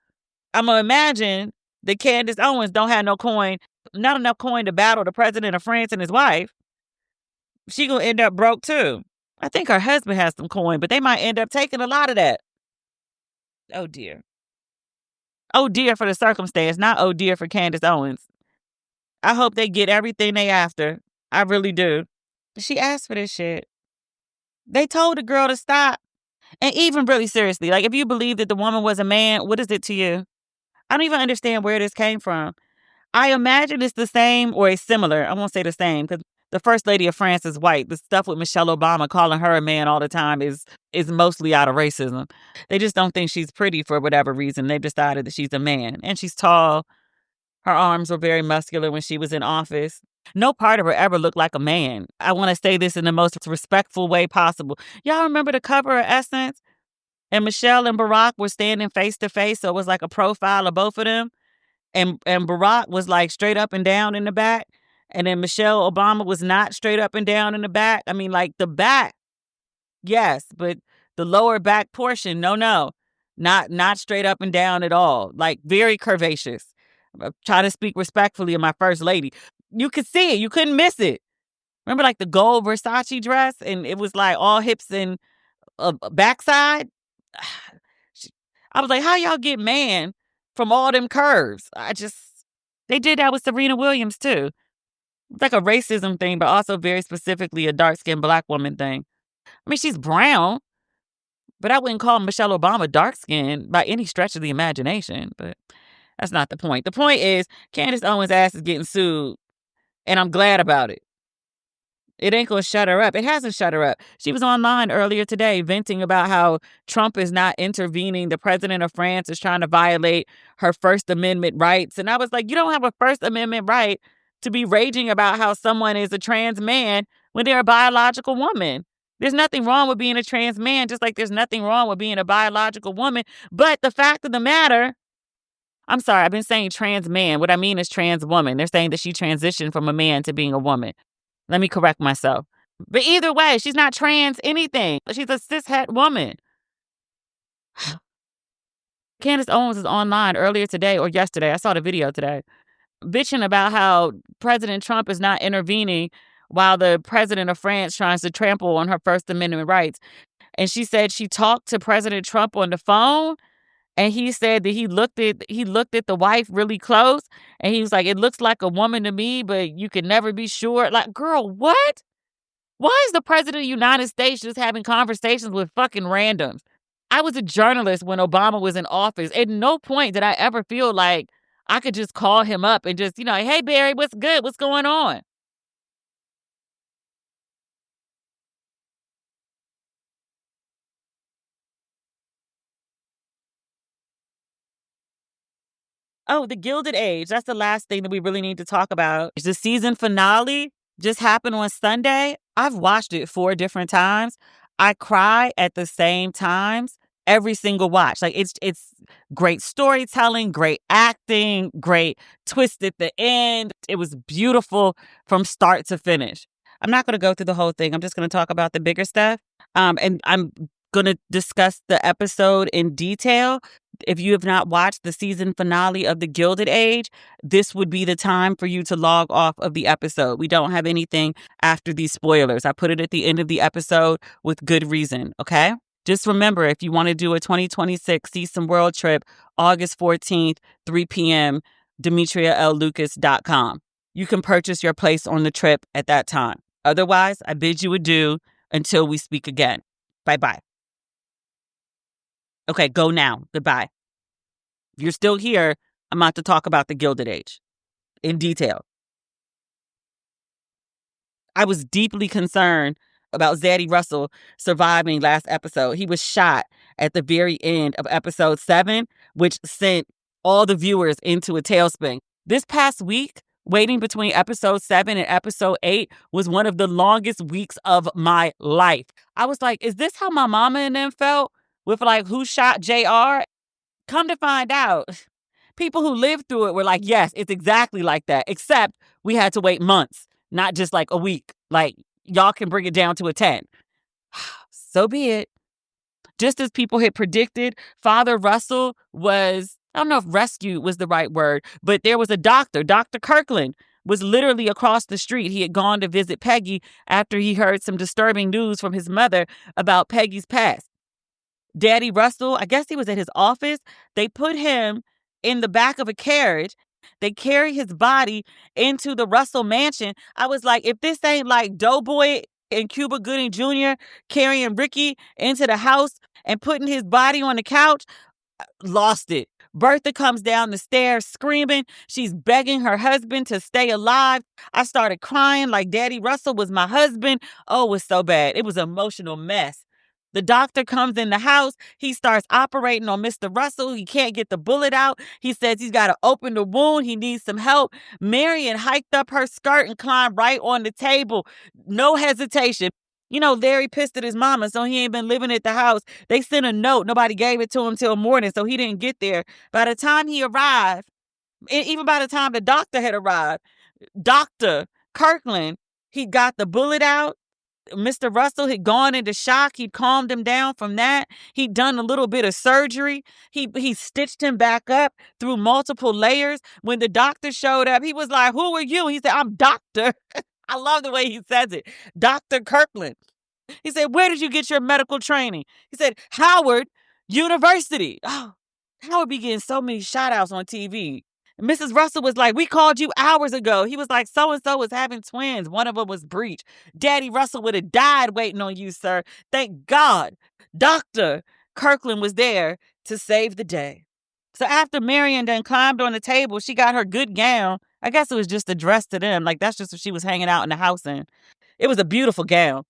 I'm going to imagine that Candace Owens don't have no coin, not enough coin to battle the president of France and his wife. She going to end up broke too. I think her husband has some coin, but they might end up taking a lot of that. Oh, dear. Oh, dear for the circumstance, not oh, dear for Candace Owens. I hope they get everything they after. I really do. She asked for this shit. They told the girl to stop. And even really seriously, like if you believe that the woman was a man, what is it to you? I don't even understand where this came from. I imagine it's the same or a similar. I won't say the same because the First Lady of France is white. The stuff with Michelle Obama calling her a man all the time is mostly out of racism. They just don't think she's pretty for whatever reason. They've decided that she's a man. And she's tall. Her arms were very muscular when she was in office. No part of her ever looked like a man. I want to say this in the most respectful way possible. Y'all remember the cover of Essence? And Michelle and Barack were standing face to face, so it was like a profile of both of them. And Barack was like straight up and down in the back. And then Michelle Obama was not straight up and down in the back. I mean, like the back, yes, but the lower back portion, no. Not straight up and down at all. Like very curvaceous. I'm trying to speak respectfully of my first lady. You could see it. You couldn't miss it. Remember like the gold Versace dress? And it was like all hips and backside? I was like, how y'all get man from all them curves? They did that with Serena Williams too. It's like a racism thing, but also very specifically a dark-skinned black woman thing. I mean, she's brown, but I wouldn't call Michelle Obama dark-skinned by any stretch of the imagination, but that's not the point. The point is Candace Owens' ass is getting sued, and I'm glad about it. It ain't going to shut her up. It hasn't shut her up. She was online earlier today venting about how Trump is not intervening. The president of France is trying to violate her First Amendment rights. And I was like, you don't have a First Amendment right to be raging about how someone is a trans man when they're a biological woman. There's nothing wrong with being a trans man, just like there's nothing wrong with being a biological woman. But the fact of the matter, I'm sorry, I've been saying trans man. What I mean is trans woman. They're saying that she transitioned from a man to being a woman. Let me correct myself. But either way, she's not trans anything. She's a cishet woman. Candace Owens is online earlier today or yesterday. I saw the video today. Bitching about how President Trump is not intervening while the president of France tries to trample on her First Amendment rights. And she said she talked to President Trump on the phone And he said that he looked at the wife really close, and he was like, "It looks like a woman to me, but you can never be sure." Like, girl, what? Why is the president of the United States just having conversations with fucking randoms? I was a journalist when Obama was in office. At no point did I ever feel like I could just call him up and just, "Hey, Barry, what's good? What's going on?" Oh, the Gilded Age. That's the last thing that we really need to talk about. The season finale just happened on Sunday. I've watched it 4 different times. I cry at the same times every single watch. Like, it's great storytelling, great acting, great twist at the end. It was beautiful from start to finish. I'm not going to go through the whole thing. I'm just going to talk about the bigger stuff. And I'm going to discuss the episode in detail. If you have not watched the season finale of The Gilded Age, this would be the time for you to log off of the episode. We don't have anything after these spoilers. I put it at the end of the episode with good reason, okay? Just remember, if you want to do a 2026 See Some World trip, August 14th, 3 p.m., DemetriaLLucas.com. You can purchase your place on the trip at that time. Otherwise, I bid you adieu until we speak again. Bye-bye. Okay, go now. Goodbye. If you're still here, I'm about to talk about the Gilded Age in detail. I was deeply concerned about Zaddy Russell surviving last episode. He was shot at the very end of episode 7, which sent all the viewers into a tailspin. This past week, waiting between episode 7 and episode 8 was one of the longest weeks of my life. I was like, is this how my mama and them felt with like Who Shot JR? Come to find out, people who lived through it were like, yes, it's exactly like that, except we had to wait months, not just like a week. Like, y'all can bring it down to a 10. So be it. Just as people had predicted, Father Russell was, I don't know if rescued was the right word, but there was a doctor. Dr. Kirkland was literally across the street. He had gone to visit Peggy after he heard some disturbing news from his mother about Peggy's past. Daddy Russell, I guess he was at his office. They put him in the back of a carriage. They carry his body into the Russell mansion. I was like, if this ain't like Doughboy and Cuba Gooding Jr. carrying Ricky into the house and putting his body on the couch, lost it. Bertha comes down the stairs screaming. She's begging her husband to stay alive. I started crying like Daddy Russell was my husband. Oh, it was so bad. It was an emotional mess. The doctor comes in the house. He starts operating on Mr. Russell. He can't get the bullet out. He says he's got to open the wound. He needs some help. Marion hiked up her skirt and climbed right on the table. No hesitation. Larry pissed at his mama, so he ain't been living at the house. They sent a note. Nobody gave it to him till morning, so he didn't get there. By the time he arrived, even by the time the doctor had arrived, Dr. Kirkland, he got the bullet out. Mr. Russell had gone into shock. He'd calmed him down from that. He'd done a little bit of surgery. He stitched him back up through multiple layers. When the doctor showed up, he was like, "Who are you?" He said, "I'm Doctor." I love the way he says it. Dr. Kirkland. He said, "Where did you get your medical training?" He said, "Howard University." Oh, Howard be getting so many shout outs on TV. Mrs. Russell was like, "We called you hours ago." He was like, "So-and-so was having twins. One of them was breech. Daddy Russell would have died waiting on you, sir. Thank God. Dr. Kirkland was there to save the day." So after Marion done climbed on the table, she got her good gown. I guess it was just a dress to them. Like, that's just what she was hanging out in the house in. It was a beautiful gown.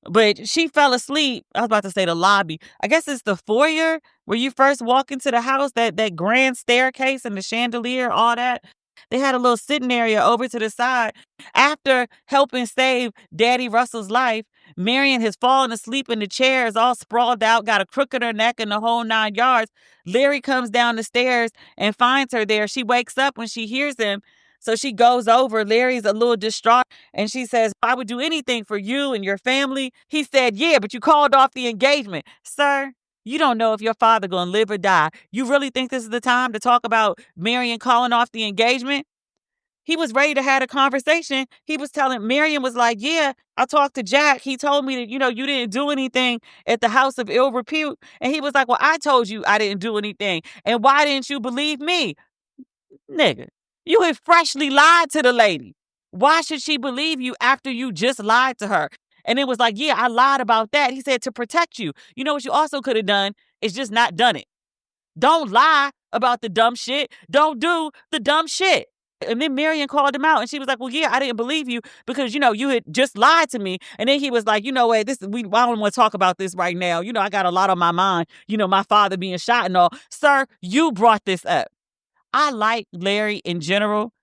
But she fell asleep. I was about to say the lobby. I guess it's the foyer where you first walk into the house, that grand staircase and the chandelier, all that. They had a little sitting area over to the side. After helping save Daddy Russell's life, Marion has fallen asleep in the chairs, all sprawled out, got a crook in her neck and the whole 9 yards. Larry comes down the stairs and finds her there. She wakes up when she hears him. So she goes over. Larry's a little distraught. And she says, "I would do anything for you and your family." He said, "Yeah, but you called off the engagement." Sir, you don't know if your father going to live or die. You really think this is the time to talk about Marion calling off the engagement? he was ready to have a conversation. He was telling, Marion was like, yeah, I talked to Jack. He told me that, you didn't do anything at the house of ill repute. And he was like, well, I told you I didn't do anything. And why didn't you believe me? Nigga, you had freshly lied to the lady. Why should she believe you after you just lied to her? And it was like, yeah, I lied about that. He said, to protect you. You know what you also could have done is just not done it. Don't lie about the dumb shit. Don't do the dumb shit. And then Marion called him out and she was like, well, yeah, I didn't believe you because, you had just lied to me. And then he was like, I don't want to talk about this right now. I got a lot on my mind, my father being shot and all. Sir, you brought this up. I like Larry in general.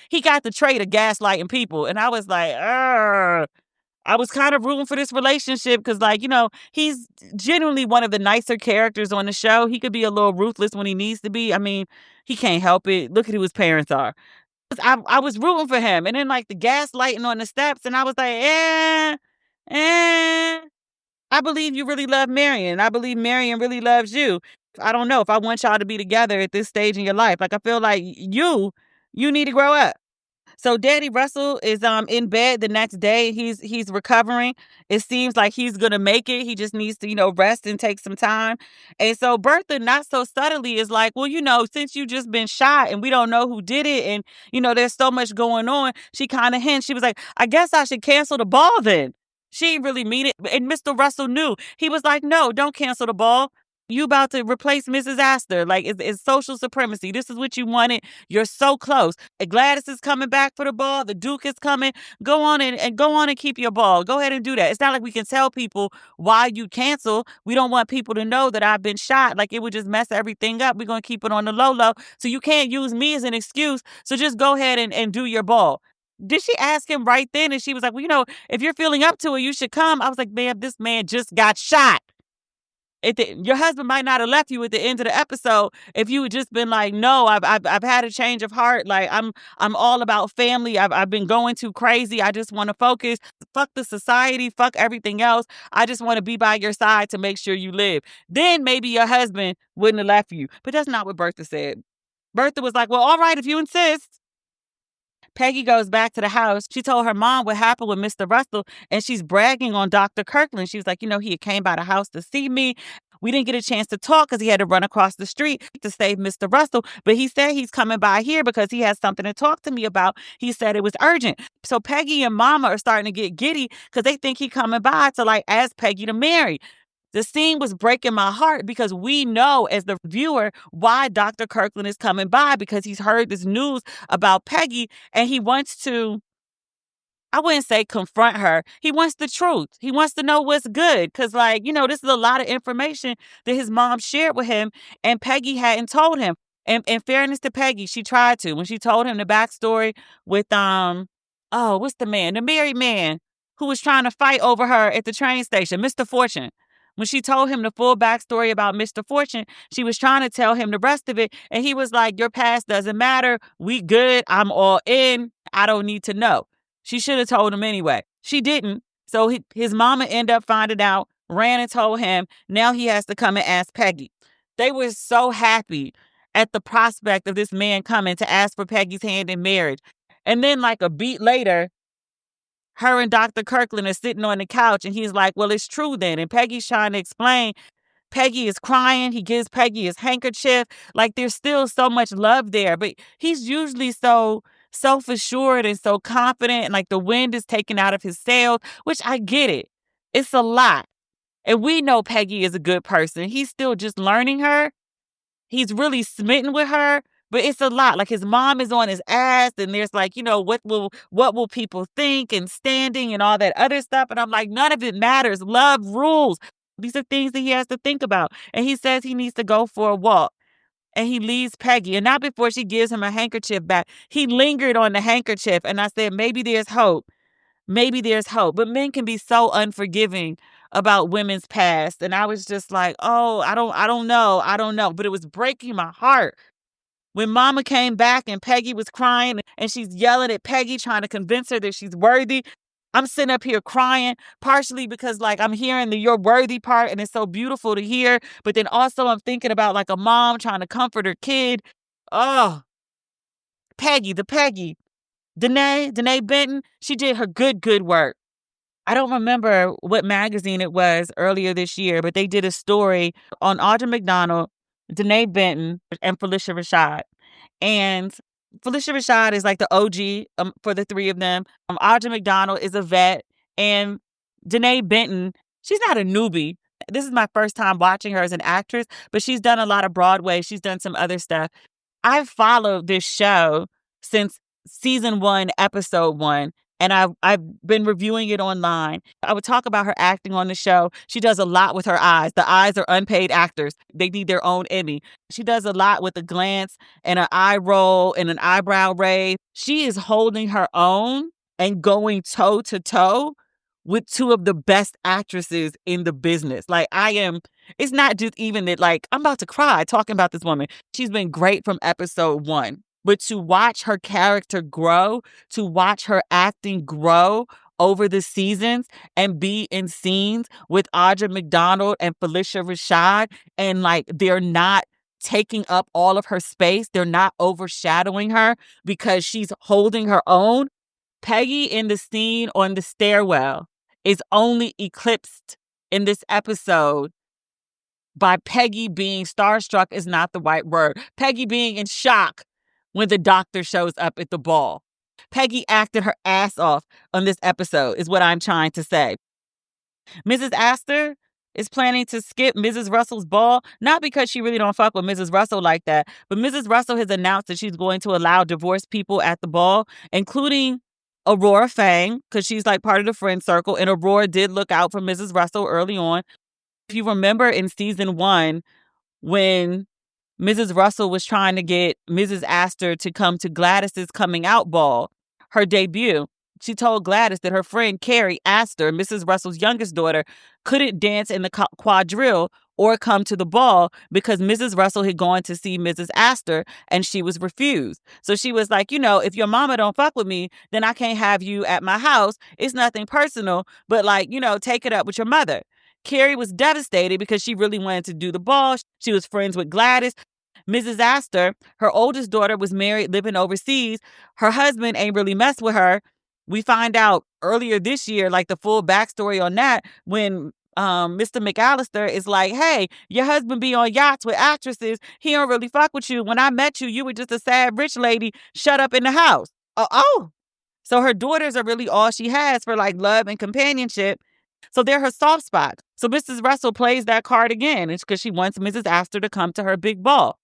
He got the trait of gaslighting people. And I was like, I was kind of rooting for this relationship because, he's genuinely one of the nicer characters on the show. He could be a little ruthless when he needs to be. I mean, he can't help it. Look at who his parents are. I was rooting for him. And then, the gaslighting on the steps. And I was like, I believe you really love Marion. I believe Marion really loves you. I don't know if I want y'all to be together at this stage in your life. I feel like you need to grow up. So Daddy Russell is in bed the next day. He's recovering. It seems like he's gonna make it. He just needs to, rest and take some time. And so Bertha, not so subtly, is like, well, since you just been shot and we don't know who did it, and there's so much going on, she kind of hints. She was like, I guess I should cancel the ball then. She didn't really mean it. And Mr. Russell knew. He was like, no, don't cancel the ball. You about to replace Mrs. Astor. It's social supremacy. This is what you wanted. You're so close. Gladys is coming back for the ball. The Duke is coming. Go on and keep your ball. Go ahead and do that. It's not like we can tell people why you cancel. We don't want people to know that I've been shot. It would just mess everything up. We're going to keep it on the low. So you can't use me as an excuse. So just go ahead and do your ball. Did she ask him right then? And she was like, well, if you're feeling up to it, you should come. I was like, man, this man just got shot. Your husband might not have left you at the end of the episode if you had just been like, no, I've had a change of heart. I'm all about family. I've been going too crazy. I just want to focus. Fuck the society. Fuck everything else. I just want to be by your side to make sure you live. Then maybe your husband wouldn't have left you. But that's not what Bertha said. Bertha was like, well, all right, if you insist. Peggy goes back to the house. She told her mom what happened with Mr. Russell, and she's bragging on Dr. Kirkland. She was like, he came by the house to see me. We didn't get a chance to talk because he had to run across the street to save Mr. Russell. But he said he's coming by here because he has something to talk to me about. He said it was urgent. So Peggy and Mama are starting to get giddy because they think he's coming by to ask Peggy to marry. The scene was breaking my heart because we know as the viewer why Dr. Kirkland is coming by, because he's heard this news about Peggy and he wants to, I wouldn't say confront her. He wants the truth. He wants to know what's good because, this is a lot of information that his mom shared with him and Peggy hadn't told him. And in fairness to Peggy, she tried to. When she told him the backstory with, what's the man? The married man who was trying to fight over her at the train station, Mr. Fortune. When she told him the full backstory about Mr. Fortune, she was trying to tell him the rest of it. And he was like, your past doesn't matter. We good. I'm all in. I don't need to know. She should have told him anyway. She didn't. So his mama ended up finding out, ran and told him. Now he has to come and ask Peggy. They were so happy at the prospect of this man coming to ask for Peggy's hand in marriage. And then a beat later, her and Dr. Kirkland are sitting on the couch and he's like, well, it's true then. And Peggy's trying to explain. Peggy is crying. He gives Peggy his handkerchief. There's still so much love there. But he's usually so self-assured and so confident. And the wind is taken out of his sails, which I get it. It's a lot. And we know Peggy is a good person. He's still just learning her. He's really smitten with her. But it's a lot. His mom is on his ass and there's what will people think and standing and all that other stuff. And I'm like, none of it matters. Love rules. These are things that he has to think about. And he says he needs to go for a walk. And he leaves Peggy. And not before she gives him a handkerchief back. He lingered on the handkerchief. And I said, maybe there's hope. Maybe there's hope. But men can be so unforgiving about women's past. And I was just like, oh, I don't know. But it was breaking my heart. When Mama came back and Peggy was crying and she's yelling at Peggy, trying to convince her that she's worthy, I'm sitting up here crying, partially because I'm hearing the you're worthy part and it's so beautiful to hear. But then also I'm thinking about a mom trying to comfort her kid. Oh, Peggy, the Peggy. Danae Benton, she did her good work. I don't remember what magazine it was earlier this year, but they did a story on Audra McDonald, Danae Benton, and Felicia Rashad. And Felicia Rashad is like the OG for the three of them. Audra McDonald is a vet. And Danae Benton, she's not a newbie. This is my first time watching her as an actress, but she's done a lot of Broadway. She's done some other stuff. I've followed this show since season 1, episode 1. And I've been reviewing it online. I would talk about her acting on the show. She does a lot with her eyes. The eyes are unpaid actors. They need their own Emmy. She does a lot with a glance and an eye roll and an eyebrow raise. She is holding her own and going toe to toe with two of the best actresses in the business. Like it's not just even that, like, I'm about to cry talking about this woman. She's been great from episode 1. But to watch her character grow, to watch her acting grow over the seasons and be in scenes with Audra McDonald and Felicia Rashad, and like they're not taking up all of her space, they're not overshadowing her because she's holding her own. Peggy in the scene on the stairwell is only eclipsed in this episode by Peggy being starstruck is not the right word. Peggy being in shock when the doctor shows up at the ball. Peggy acted her ass off on this episode is what I'm trying to say. Mrs. Astor is planning to skip Mrs. Russell's ball, not because she really don't fuck with Mrs. Russell like that, but Mrs. Russell has announced that she's going to allow divorced people at the ball, including Aurora Fang, because she's like part of the friend circle, and Aurora did look out for Mrs. Russell early on. If you remember in season 1, when Mrs. Russell was trying to get Mrs. Astor to come to Gladys's coming out ball, her debut, she told Gladys that her friend Carrie Astor, Mrs. Russell's youngest daughter, couldn't dance in the quadrille or come to the ball because Mrs. Russell had gone to see Mrs. Astor and she was refused. So she was like, if your mama don't fuck with me, then I can't have you at my house. It's nothing personal, but like, take it up with your mother. Carrie was devastated because she really wanted to do the ball. She was friends with Gladys. Mrs. Astor, her oldest daughter, was married, living overseas. Her husband ain't really messed with her. We find out earlier this year, like the full backstory on that, when Mr. McAllister is like, hey, your husband be on yachts with actresses. He don't really fuck with you. When I met you, you were just a sad rich lady shut up in the house. Oh. So her daughters are really all she has for like love and companionship. So they're her soft spot. So Mrs. Russell plays that card again. It's because she wants Mrs. Astor to come to her big ball.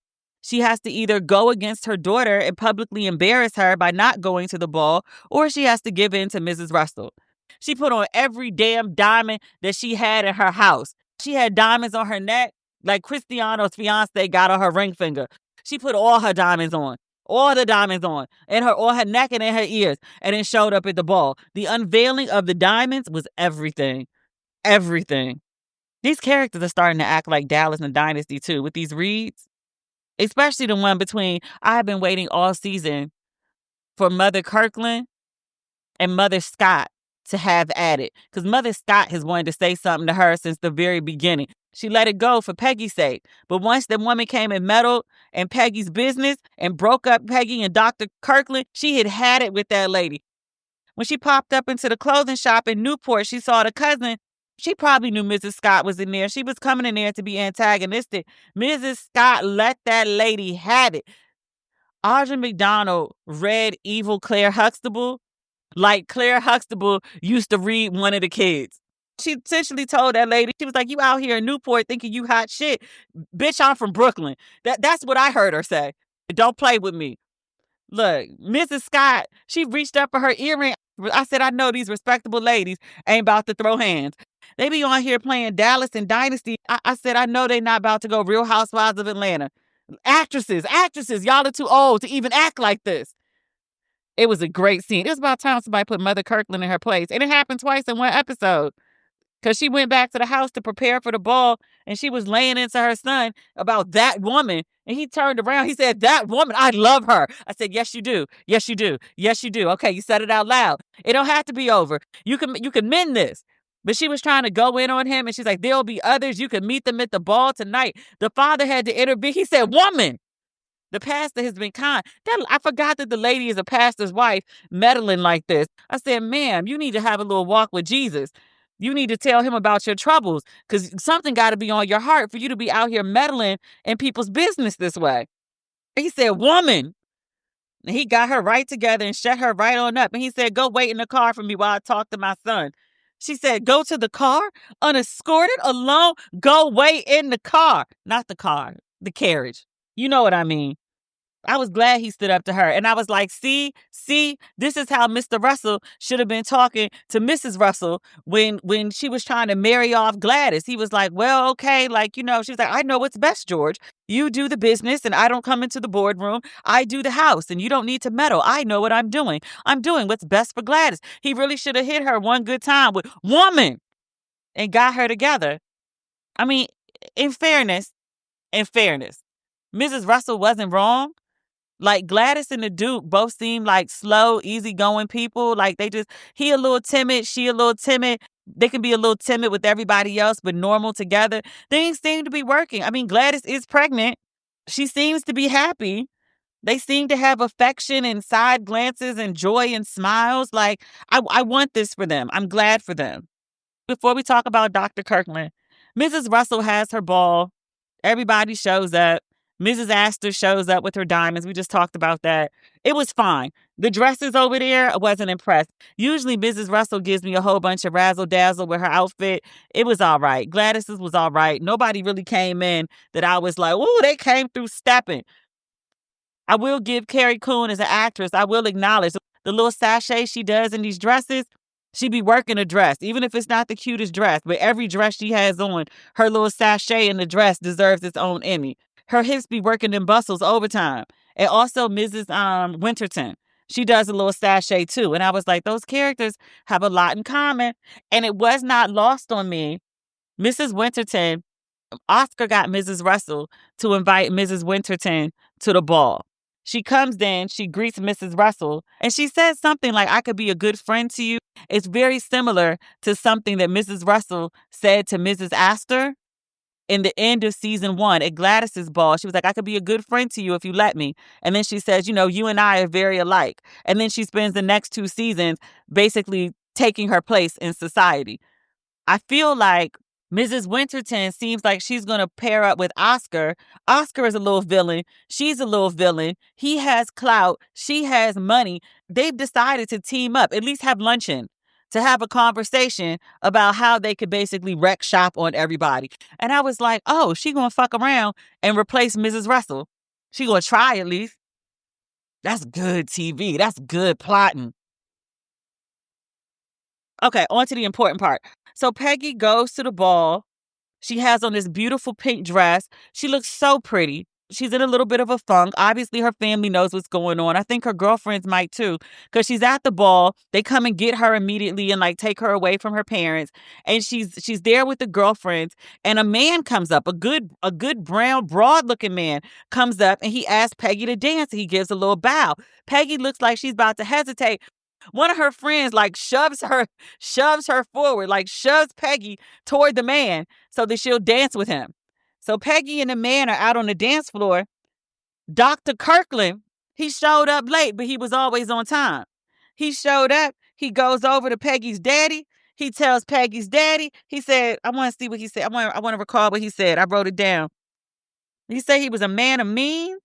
She has to either go against her daughter and publicly embarrass her by not going to the ball, or she has to give in to Mrs. Russell. She put on every damn diamond that she had in her house. She had diamonds on her neck like Cristiano's fiance got on her ring finger. She put all her diamonds on. All the diamonds on her neck and in her ears, and then showed up at the ball. The unveiling of the diamonds was everything. Everything. These characters are starting to act like Dallas and Dynasty too with these reads. Especially the one between, I've been waiting all season for Mother Kirkland and Mother Scott to have at it. Because Mother Scott has wanted to say something to her since the very beginning. She let it go for Peggy's sake. But once the woman came and meddled in Peggy's business and broke up Peggy and Dr. Kirkland, she had it with that lady. When she popped up into the clothing shop in Newport, she saw the cousin. She probably knew Mrs. Scott was in there. She was coming in there to be antagonistic. Mrs. Scott let that lady have it. Audra McDonald read evil Claire Huxtable like Claire Huxtable used to read one of the kids. She essentially told that lady, she was like, you out here in Newport thinking you hot shit. Bitch, I'm from Brooklyn. That's what I heard her say. Don't play with me. Look, Mrs. Scott, she reached up for her earring. I said, I know these respectable ladies ain't about to throw hands. They be on here playing Dallas and Dynasty. I said, I know they not about to go Real Housewives of Atlanta. Actresses, y'all are too old to even act like this. It was a great scene. It was about time somebody put Mother Kirkland in her place. And it happened twice in one episode. Because she went back to the house to prepare for the ball, and she was laying into her son about that woman. And he turned around. He said, that woman, I love her. I said, yes, you do. Yes, you do. Yes, you do. Okay, you said it out loud. It don't have to be over. You can mend this. But she was trying to go in on him, and she's like, there'll be others. You can meet them at the ball tonight. The father had to intervene. He said, woman. The pastor has been kind. I forgot that the lady is a pastor's wife meddling like this. I said, ma'am, you need to have a little walk with Jesus. You need to tell him about your troubles because something got to be on your heart for you to be out here meddling in people's business this way. He said, woman. And he got her right together and shut her right on up. And he said, go wait in the car for me while I talk to my son. She said, go to the car, unescorted, alone, go wait in the car. Not the car, the carriage. You know what I mean. I was glad he stood up to her. And I was like, see, this is how Mr. Russell should have been talking to Mrs. Russell when she was trying to marry off Gladys. He was like, well, okay. Like, she was like, I know what's best, George. You do the business and I don't come into the boardroom. I do the house and you don't need to meddle. I know what I'm doing. I'm doing what's best for Gladys. He really should have hit her one good time with woman and got her together. I mean, in fairness, Mrs. Russell wasn't wrong. Like Gladys and the Duke both seem like slow, easygoing people. Like he a little timid, she a little timid. They can be a little timid with everybody else, but normal together. Things seem to be working. I mean, Gladys is pregnant. She seems to be happy. They seem to have affection and side glances and joy and smiles. Like, I want this for them. I'm glad for them. Before we talk about Dr. Kirkland, Mrs. Russell has her ball. Everybody shows up. Mrs. Astor shows up with her diamonds. We just talked about that. It was fine. The dresses over there, I wasn't impressed. Usually Mrs. Russell gives me a whole bunch of razzle dazzle with her outfit. It was all right. Gladys's was all right. Nobody really came in that I was like, ooh, they came through stepping. I will give Carrie Coon as an actress, I will acknowledge the little sachet she does in these dresses. She be working a dress, even if it's not the cutest dress. But every dress she has on, her little sachet in the dress deserves its own Emmy. Her hips be working them bustles overtime. And also Mrs. Winterton. She does a little sachet too. And I was like, those characters have a lot in common. And it was not lost on me. Mrs. Winterton, Oscar got Mrs. Russell to invite Mrs. Winterton to the ball. She comes in, she greets Mrs. Russell, and she says something like, I could be a good friend to you. It's very similar to something that Mrs. Russell said to Mrs. Astor in the end of season 1 at Gladys's ball. She was like, I could be a good friend to you if you let me. And then she says, you and I are very alike. And then she spends the next 2 seasons basically taking her place in society. I feel like Mrs. Winterton seems like she's going to pair up with Oscar. Oscar is a little villain. She's a little villain. He has clout. She has money. They've decided to team up, at least have luncheon, to have a conversation about how they could basically wreck shop on everybody. And I was like, oh, she going to fuck around and replace Mrs. Russell. She going to try at least. That's good TV. That's good plotting. Okay, on to the important part. So Peggy goes to the ball. She has on this beautiful pink dress. She looks so pretty. She's in a little bit of a funk. Obviously, her family knows what's going on. I think her girlfriends might too, because she's at the ball. They come and get her immediately and take her away from her parents. And she's there with the girlfriends. And a man comes up, a good brown, broad-looking man comes up, and he asks Peggy to dance. He gives a little bow. Peggy looks like she's about to hesitate. One of her friends shoves her forward, shoves Peggy toward the man so that she'll dance with him. So Peggy and the man are out on the dance floor. Dr. Kirkland, he showed up late, but he was always on time. He showed up. He goes over to Peggy's daddy. He tells Peggy's daddy, he said, I want to see what he said. I want to recall what he said. I wrote it down. He said he was a man of means.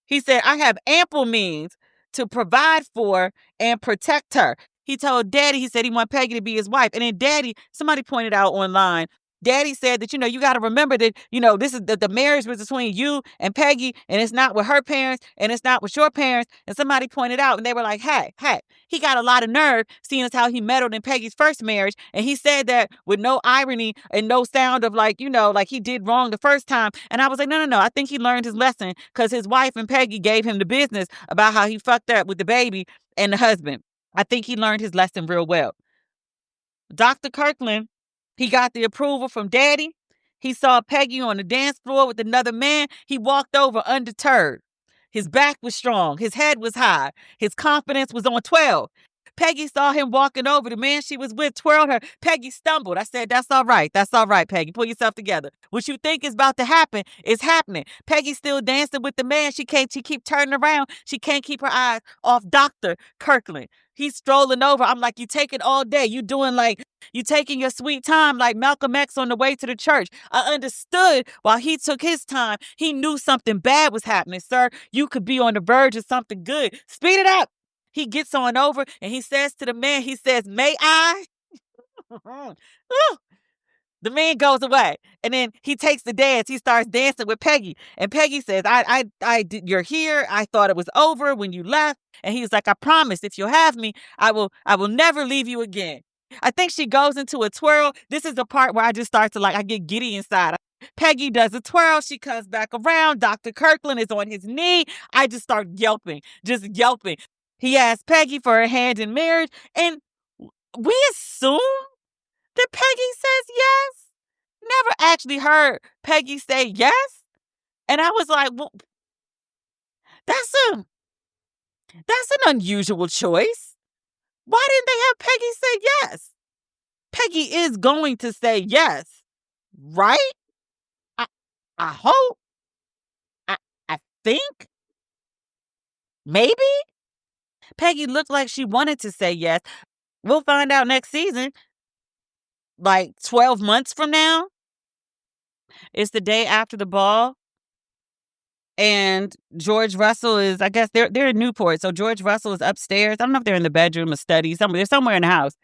He said, I have ample means to provide for and protect her. He told Daddy, he said he wanted Peggy to be his wife. And then Daddy, somebody pointed out online, Daddy said that, you got to remember that, this is the marriage was between you and Peggy, and it's not with her parents, and it's not with your parents. And somebody pointed out, and they were like, hey, he got a lot of nerve, seeing as how he meddled in Peggy's first marriage. And he said that with no irony and no sound of like he did wrong the first time. And I was like, no. I think he learned his lesson because his wife and Peggy gave him the business about how he fucked up with the baby and the husband. I think he learned his lesson real well. Dr. Kirkland, he got the approval from Daddy. He saw Peggy on the dance floor with another man. He walked over undeterred. His back was strong. His head was high. His confidence was on 12. Peggy saw him walking over. The man she was with twirled her. Peggy stumbled. I said, that's all right. That's all right, Peggy. Pull yourself together. What you think is about to happen is happening. Peggy's still dancing with the man. She keep turning around. She can't keep her eyes off Dr. Kirkland. He's strolling over. I'm like, you take it all day. You taking your sweet time like Malcolm X on the way to the church. I understood while he took his time, he knew something bad was happening, sir. You could be on the verge of something good. Speed it up. He gets on over and he says to the man, he says, may I? The man goes away. And then he takes the dance. He starts dancing with Peggy. And Peggy says, you're here. I thought it was over when you left. And he's like, I promise if you'll have me, I will never leave you again. I think she goes into a twirl. This is the part where I just start to I get giddy inside. Peggy does a twirl. She comes back around. Dr. Kirkland is on his knee. I just start yelping, just yelping. He asks Peggy for her hand in marriage. And we assume that Peggy says yes. Never actually heard Peggy say yes. And I was like, well, that's an unusual choice. Why didn't they have Peggy say yes? Peggy is going to say yes, right? I hope. I think. Maybe. Peggy looked like she wanted to say yes. We'll find out next season. 12 months from now. It's the day after the ball. And George Russell is, I guess, they're in Newport. So George Russell is upstairs. I don't know if they're in the bedroom or study. They're somewhere in the house.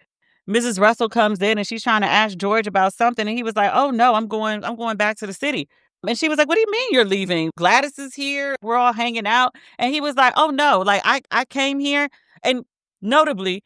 Mrs. Russell comes in and she's trying to ask George about something. And he was like, oh, no, I'm going back to the city. And she was like, what do you mean you're leaving? Gladys is here. We're all hanging out. And he was like, oh, no, I came here. And notably,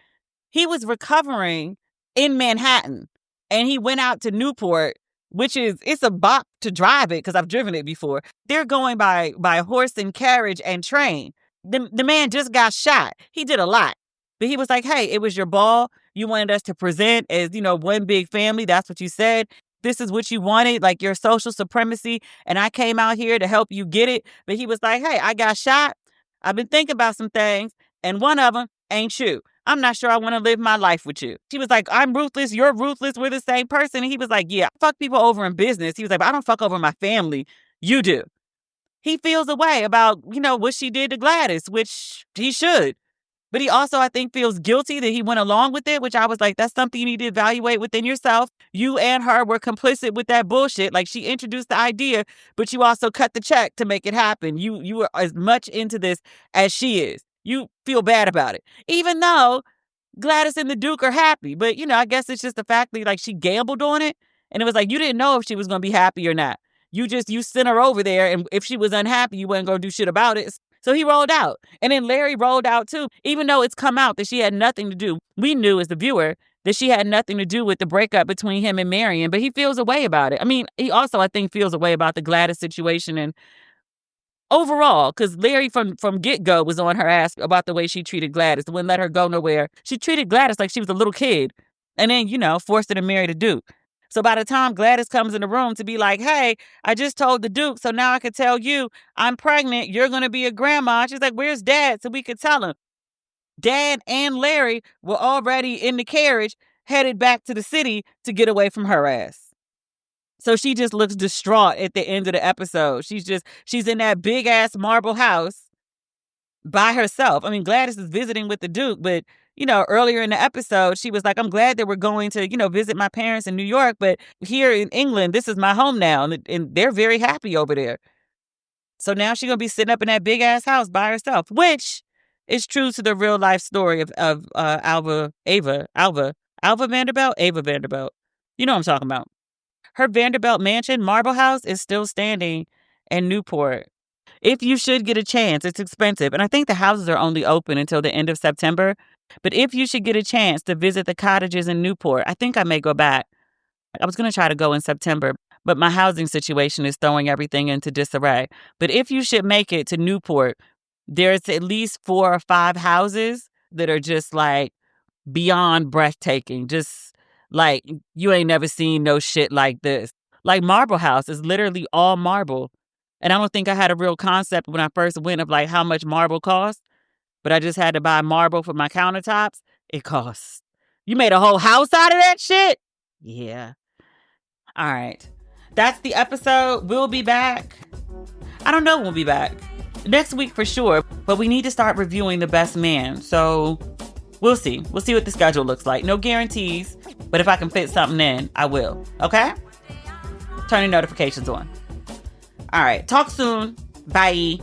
he was recovering in Manhattan. And he went out to Newport, which it's a bop to drive it because I've driven it before. They're going by horse and carriage and train. The man just got shot. He did a lot. But he was like, hey, it was your ball. You wanted us to present as, one big family. That's what you said. This is what you wanted, like your social supremacy. And I came out here to help you get it. But he was like, hey, I got shot. I've been thinking about some things. And one of them ain't you. I'm not sure I want to live my life with you. She was like, I'm ruthless. You're ruthless. We're the same person. And he was like, yeah, I fuck people over in business. He was like, but I don't fuck over my family. You do. He feels a way about, what she did to Gladys, which he should. But he also, I think, feels guilty that he went along with it, which I was like, that's something you need to evaluate within yourself. You and her were complicit with that bullshit. Like, she introduced the idea, but you also cut the check to make it happen. You were as much into this as she is. You feel bad about it. Even though Gladys and the Duke are happy. But, I guess it's just the fact that, she gambled on it. And it was like, you didn't know if she was going to be happy or not. You sent her over there. And if she was unhappy, you weren't going to do shit about it. So he rolled out. And then Larry rolled out too. Even though it's come out that she had nothing to do. We knew as the viewer that she had nothing to do with the breakup between him and Marion. But he feels a way about it. I mean, he also, I think, feels a way about the Gladys situation and overall, because Larry from get-go was on her ass about the way she treated Gladys. Wouldn't let her go nowhere. She treated Gladys like she was a little kid. And then, forced her to marry the Duke. So by the time Gladys comes in the room to be like, hey, I just told the Duke, so now I can tell you I'm pregnant. You're going to be a grandma. She's like, where's Dad? So we could tell him. Dad and Larry were already in the carriage headed back to the city to get away from her ass. So she just looks distraught at the end of the episode. She's in that big ass marble house by herself. I mean, Gladys is visiting with the Duke, but earlier in the episode, she was like, I'm glad that we're going to, visit my parents in New York, but here in England, this is my home now. And they're very happy over there. So now she's going to be sitting up in that big ass house by herself, which is true to the real life story of Ava Vanderbilt. You know what I'm talking about. Her Vanderbilt mansion, Marble House, is still standing in Newport. If you should get a chance, it's expensive. And I think the houses are only open until the end of September. But if you should get a chance to visit the cottages in Newport, I think I may go back. I was going to try to go in September, but my housing situation is throwing everything into disarray. But if you should make it to Newport, there's at least 4 or 5 houses that are just beyond breathtaking. Just you ain't never seen no shit like this. Marble House is literally all marble. And I don't think I had a real concept when I first went of how much marble costs. But I just had to buy marble for my countertops. it costs. You made a whole house out of that shit? Yeah. All right. That's the episode. We'll be back. I don't know when we'll be back. Next week for sure. But we need to start reviewing The Best Man. So we'll see. We'll see what the schedule looks like. No guarantees. But if I can fit something in, I will. Okay? Turn your notifications on. All right. Talk soon. Bye.